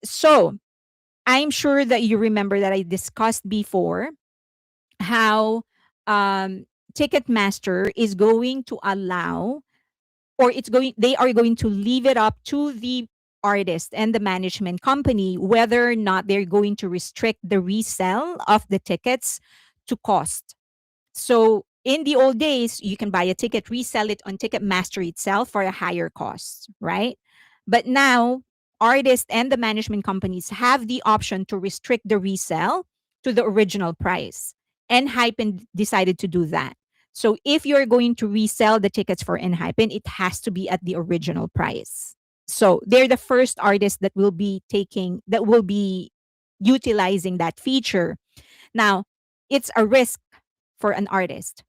so I'm sure that you remember that I discussed before how um, Ticketmaster is going to allow, or they are going to leave it up to the artist and the management company whether or not they're going to restrict the resale of the tickets to cost. So in the old days, you can buy a ticket, resell it on Ticketmaster itself for a higher cost, right? But now artists and the management companies have the option to restrict the resale to the original price. And Hypen decided to do that. So if you're going to resell the tickets for Enhypen, it has to be at the original price. So they're the first artist that will be utilizing that feature. Now, it's a risk for an artist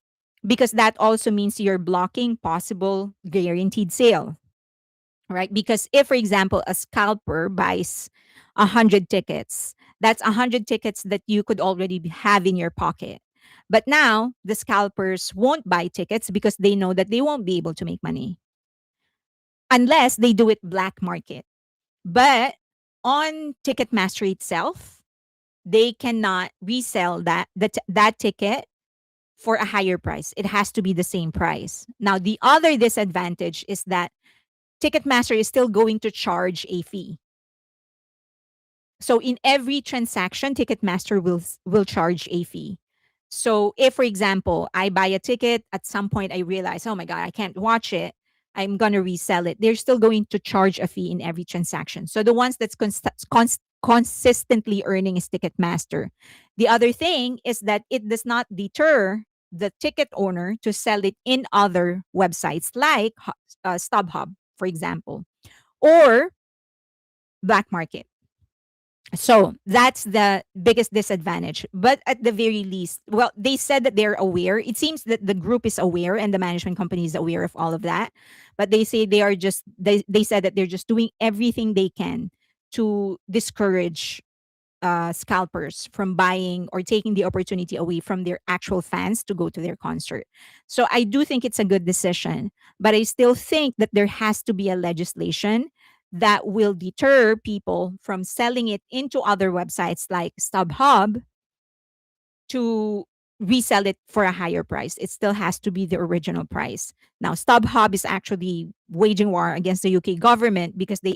because that also means you're blocking possible guaranteed sale, right? Because if, for example, a scalper buys 100 tickets, that's 100 tickets that you could already have in your pocket. But now the scalpers won't buy tickets because they know that they won't be able to make money unless they do it black market. But on Ticketmaster itself, they cannot resell that ticket for a higher price. It has to be the same price. Now, the other disadvantage is that Ticketmaster is still going to charge a fee. So in every transaction, Ticketmaster will charge a fee. So if, for example, I buy a ticket, at some point I realize, oh my God, I can't watch it. I'm gonna resell it. They're still going to charge a fee in every transaction. So the ones that's consistently earning is Ticketmaster. The other thing is that it does not deter the ticket owner to sell it in other websites like StubHub, for example, or black market. So that's the biggest disadvantage. But at the very least, well, they said that they're aware. It seems that the group is aware and the management company is aware of all of that. But they say they said that they're just doing everything they can to discourage scalpers from buying or taking the opportunity away from their actual fans to go to their concert. So I do think it's a good decision, but I still think that there has to be a legislation that will deter people from selling it into other websites like StubHub to resell it for a higher price. It still has to be the original price. Now, StubHub is actually waging war against the UK government because they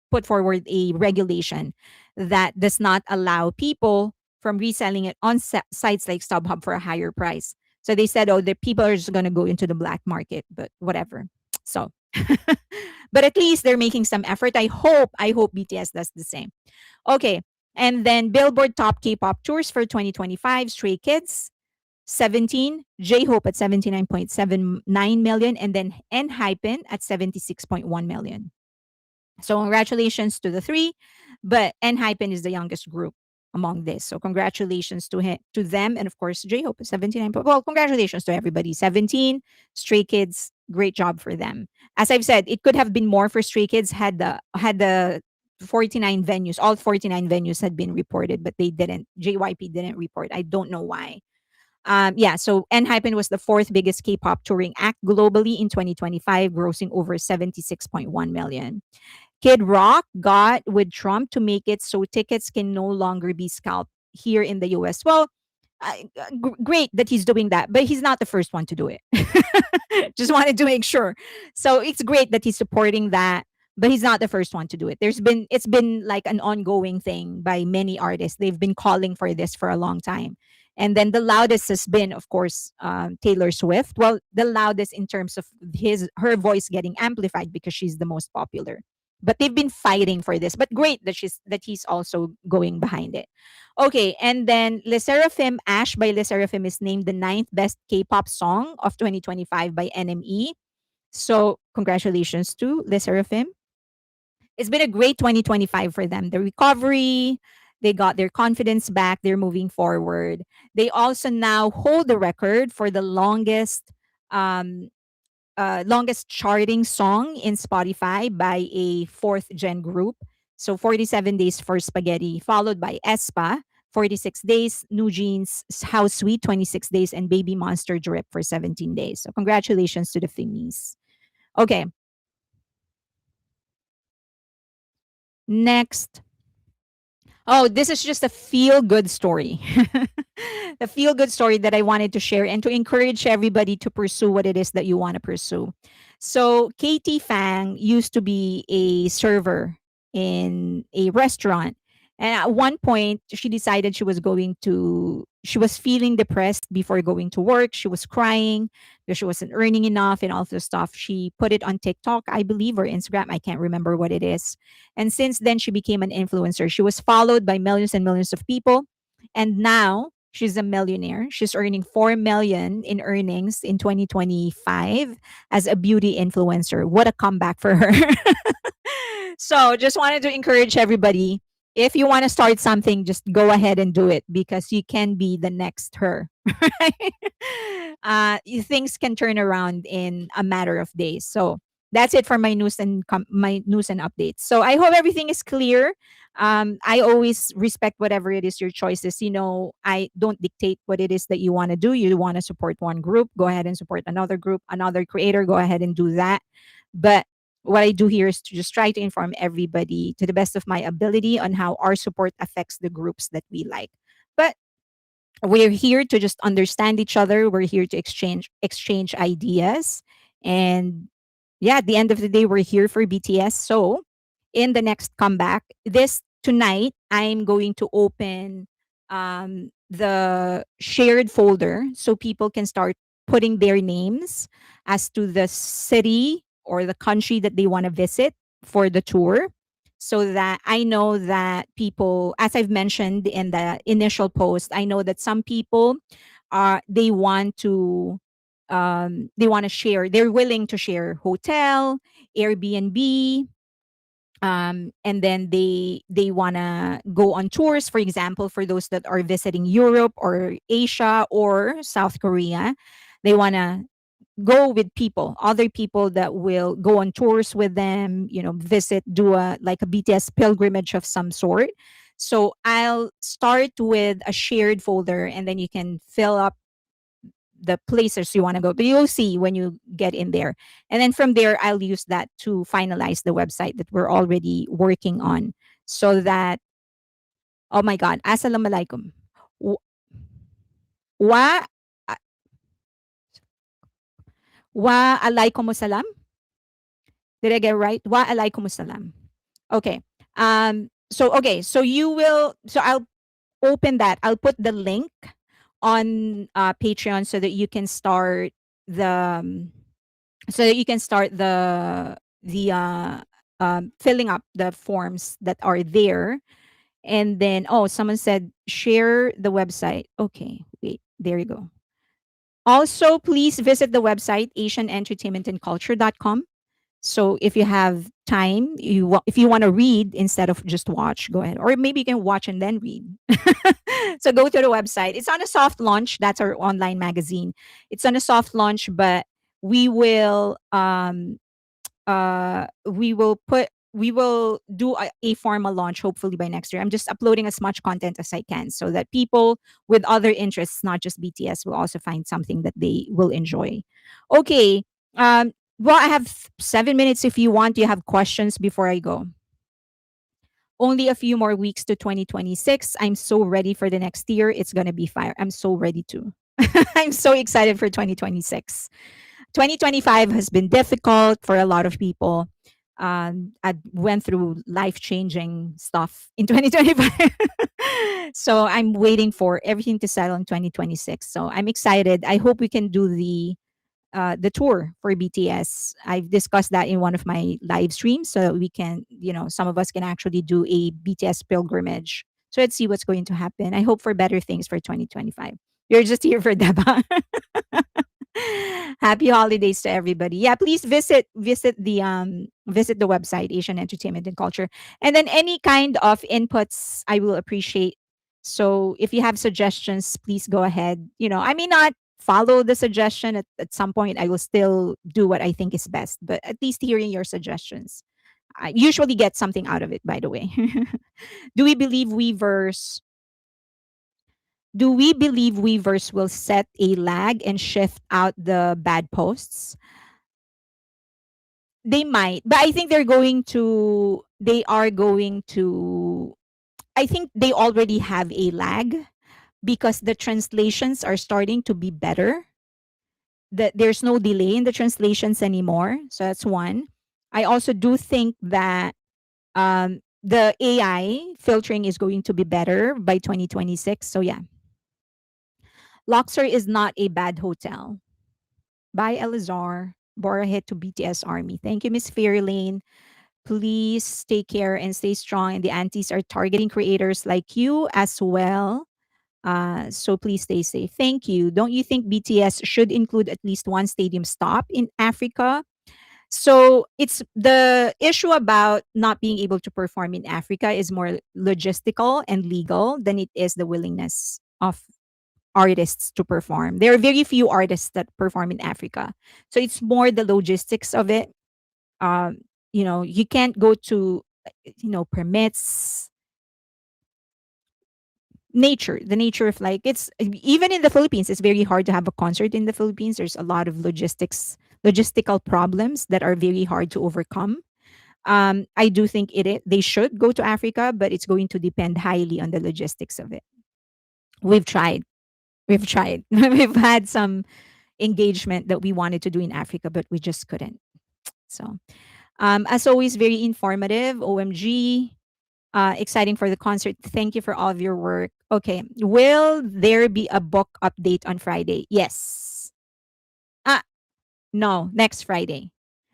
put forward a regulation that does not allow people from reselling it on sites like StubHub for a higher price. So they said, oh, the people are just going to go into the black market, but whatever. So, but at least they're making some effort. I hope BTS does the same. Okay. And then Billboard Top K-pop Tours for 2025, Stray Kids, 17, J-Hope at 79.79 million, and then Enhypen at 76.1 million. So congratulations to the three, but Enhypen is the youngest group among this. So congratulations to them, and of course J-Hope 79. Well, congratulations to everybody. 17 Stray Kids, great job for them. As I've said, it could have been more for Stray Kids had the 49 venues, all 49 venues had been reported, but they didn't. JYP didn't report. I don't know why. Yeah, so Enhypen was the fourth biggest K-pop touring act globally in 2025, grossing over 76.1 million. Kid Rock got with Trump to make it so tickets can no longer be scalped here in the US. Well, great that he's doing that, but he's not the first one to do it. Just wanted to make sure. So it's great that he's supporting that, but he's not the first one to do it. It's been like an ongoing thing by many artists. They've been calling for this for a long time. And then the loudest has been, of course, Taylor Swift. Well, the loudest in terms of her voice getting amplified because she's the most popular. But they've been fighting for this. But great that he's also going behind it. Okay, and then Le Seraphim, Ash by Le Seraphim is named the ninth best K-pop song of 2025 by NME. So congratulations to Le Seraphim. It's been a great 2025 for them. The recovery, They got their confidence back. They're moving forward. They also now hold the record for the um, longest charting song in Spotify by a fourth gen group. So 47 days for Spaghetti, followed by Espa, 46 days, New Jeans, How Sweet, 26 days, and Baby Monster Drip for 17 days. So congratulations to the Finnies. Okay, next. Oh, this is just a feel good story. The feel good story that I wanted to share and to encourage everybody to pursue what it is that you want to pursue. So, Katie Fang used to be a server in a restaurant. And at one point, she decided she was feeling depressed before going to work. She was crying because she wasn't earning enough and all of this stuff. She put it on TikTok, I believe, or Instagram. I can't remember what it is. And since then, she became an influencer. She was followed by millions and millions of people. And now she's a millionaire. She's earning 4 million in earnings in 2025 as a beauty influencer. What a comeback for her. So just wanted to encourage everybody. If you want to start something, just go ahead and do it because you can be the next her. Right? Things can turn around in a matter of days. So that's it for my my news and updates. So I hope everything is clear. I always respect whatever it is your choices. I don't dictate what it is that you want to do. You want to support one group, go ahead and support another group, another creator, go ahead and do that. But what I do here is to just try to inform everybody to the best of my ability on how our support affects the groups that we like. But we're here to just understand each other. We're here to exchange ideas. And yeah, at the end of the day, we're here for BTS. So in the next comeback, this tonight, I'm going to open the shared folder so people can start putting their names as to the city or the country that they want to visit for the tour, so that I know that people, as I've mentioned in the initial post, I know that some people are they want to share, they're willing to share hotel, Airbnb, and then they want to go on tours, for example, for those that are visiting Europe or Asia or South Korea. They want to go with people, other people that will go on tours with them, visit, do a like a BTS pilgrimage of some sort. So I'll start with a shared folder and then you can fill up the places you want to go. But you'll see when you get in there. And then from there, I'll use that to finalize the website that we're already working on. So that, oh my God, assalamu alaikum. W- Wa, wa alaikum salam. Did I get it right? Wa alaikum salam. Okay. So you will. So I'll open that. I'll put the link on Patreon so that you can start the filling up the forms that are there. And then, oh, someone said share the website. Okay, wait, there you go. Also, please visit the website asianentertainmentandculture.com. So if you have time, if you want to read instead of just watch, go ahead. Or maybe you can watch and then read. So go to the website. It's on a soft launch. That's our online magazine. It's on a soft launch, but we will we will do a formal launch hopefully by next year. I'm just uploading as much content as I can so that people with other interests, not just BTS, will also find something that they will enjoy. Okay. Well, I have 7 minutes if you want. You have questions before I go. Only a few more weeks to 2026. I'm so ready for the next year. It's going to be fire. I'm so ready to. I'm so excited for 2026. 2025 has been difficult for a lot of people. I went through life changing stuff in 2025. So I'm waiting for everything to settle in 2026. So I'm excited. I hope we can do the tour for BTS. I've discussed that in one of my live streams so that we can, some of us can actually do a BTS pilgrimage. So let's see what's going to happen. I hope for better things for 2025. You're just here for Deba. Happy holidays to everybody. Yeah, please visit the website Asian Entertainment and Culture. And then any kind of inputs I will appreciate. So if you have suggestions, please go ahead. I may not follow the suggestion at some point. I will still do what I think is best, but at least hearing your suggestions. I usually get something out of it, by the way. do we believe Weavers do we believe Weavers will set a lag and shift out the bad posts? They might, but I think they are going to, I think they already have a lag because the translations are starting to be better. That there's no delay in the translations anymore. So that's one. I also do think that the AI filtering is going to be better by 2026. So yeah, Luxor is not a bad hotel. Bye, Elazar. Bora hit to BTS Army. Thank you, Miss Fairlane. Please take care and stay strong. And the aunties are targeting creators like you as well. So please stay safe. Thank you. Don't you think BTS should include at least one stadium stop in Africa? So it's the issue about not being able to perform in Africa is more logistical and legal than it is the willingness of artists to perform. There are very few artists that perform in Africa. So it's more the logistics of it. Um, you can't go to, permits, the nature of like, it's even in the Philippines, it's very hard to have a concert in the Philippines. There's a lot of logistical problems that are very hard to overcome. I do think they should go to Africa, but it's going to depend highly on the logistics of it. We've tried. We've tried. We've had some engagement that we wanted to do in Africa, but we just couldn't. So, as always, very informative. OMG. Exciting for the concert. Thank you for all of your work. Okay. Will there be a book update on Friday? Yes. Ah, no, next Friday.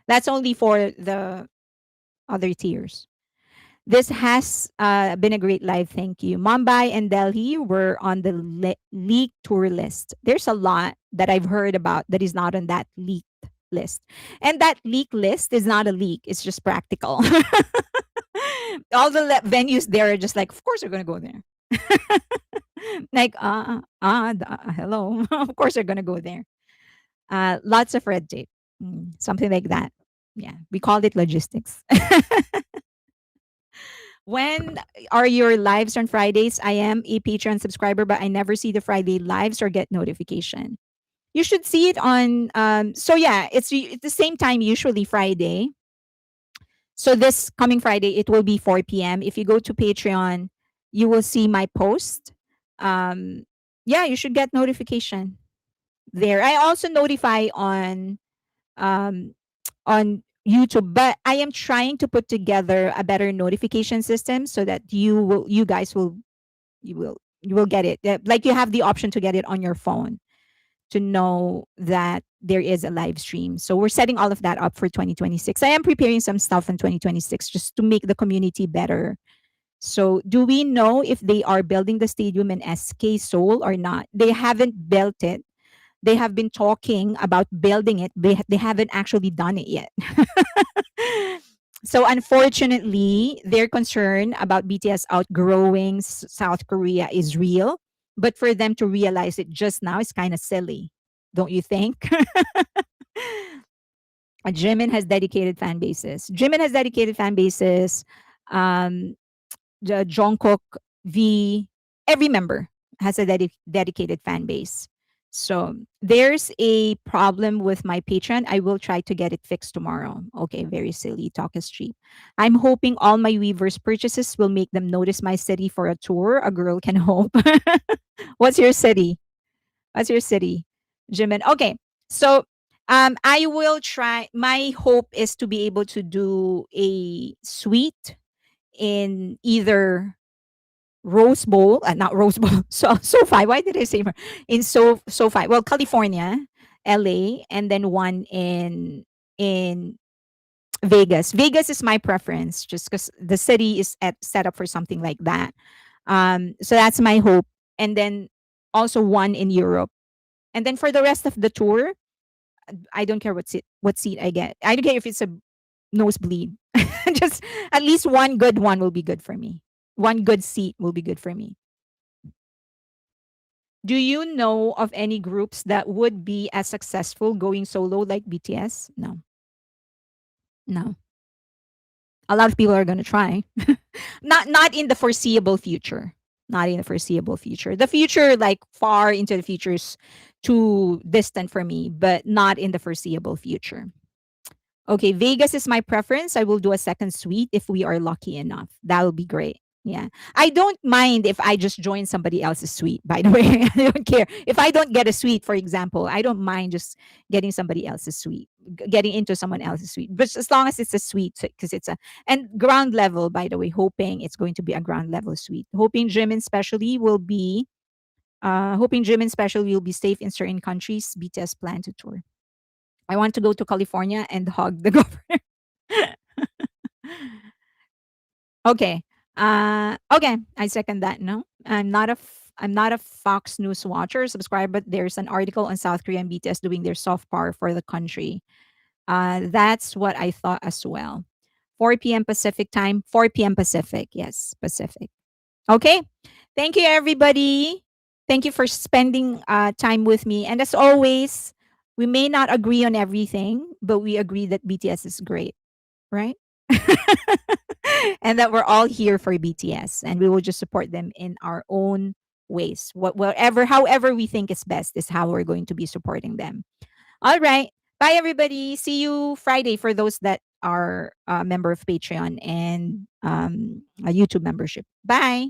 That's only for the other tiers. This has been a great live. Thank you. Mumbai and Delhi were on the leak tour list. There's a lot that I've heard about that is not on that leaked list. And that leak list is not a leak, it's just practical. All the venues there are just like, of course, we're going to go there. Like, hello. Of course, they're going to go there. Lots of red tape, something like that. Yeah, we called it logistics. When are your lives on Fridays? I am a Patreon subscriber, but I never see the Friday lives or get notification. You should see it on. So yeah, it's the same time usually Friday. So this coming Friday, it will be 4 p.m. If you go to Patreon, you will see my post. Um, yeah, you should get notification there. I also notify um, on YouTube, but I am trying to put together a better notification system so that you guys you will get it. Like you have the option to get it on your phone to know that there is a live stream. So we're setting all of that up for 2026. I am preparing some stuff in 2026 just to make the community better. So do we know if they are building the stadium in SK Seoul or not? They haven't built it. They have been talking about building it. They haven't actually done it yet. So unfortunately, their concern about BTS outgrowing South Korea is real. But for them to realize it just now is kind of silly, don't you think? Jimin has dedicated fan bases. Jimin has dedicated fan bases. Um, the Jungkook V, every member has a dedicated fan base. So there's a problem with my Patreon. I will try to get it fixed tomorrow. Okay, very silly. Talk is cheap. I'm hoping all my Weavers purchases will make them notice my city for a tour. A girl can hope. What's your city? What's your city, Jimin? Okay, so I will try. My hope is to be able to do a suite in either Rose Bowl, not Rose Bowl, so SoFi. Why did I say in SoFi? Well, California, LA, and then one in Vegas. Vegas is my preference, just because the city is set up for something like that. So that's my hope, and then also one in Europe, and then for the rest of the tour, I don't care what seat I get. I don't care if it's a nosebleed. Just at least one good one will be good for me. One good seat will be good for me. Do you know of any groups that would be as successful going solo like BTS? No. No. A lot of people are going to try. Not in the foreseeable future. Not in the foreseeable future. The future, like far into the future, is too distant for me, but not in the foreseeable future. Okay, Vegas is my preference. I will do a second suite if we are lucky enough. That would be great. Yeah. I don't mind if I just join somebody else's suite, by the way. I don't care. If I don't get a suite, for example, I don't mind just getting somebody else's suite, getting into someone else's suite. But as long as it's a suite, because it's a, and ground level, by the way, hoping it's going to be a ground level suite. Hoping gym and specially will be safe in certain countries. BTS plan to tour. I want to go to California and hug the governor. Okay. Okay, I second that. No, I'm not a Fox News watcher subscriber, but there's an article on South Korea and BTS doing their soft power for the country. That's what I thought as well. 4 p.m. Pacific time. 4 p.m. Pacific. Yes, Pacific. Okay. Thank you, everybody. Thank you for spending time with me. And as always, we may not agree on everything, but we agree that BTS is great, right? And that we're all here for BTS and we will just support them in our own ways. However we think is best is how we're going to be supporting them. All right. Bye, everybody. See you Friday for those that are a member of Patreon and a YouTube membership. Bye.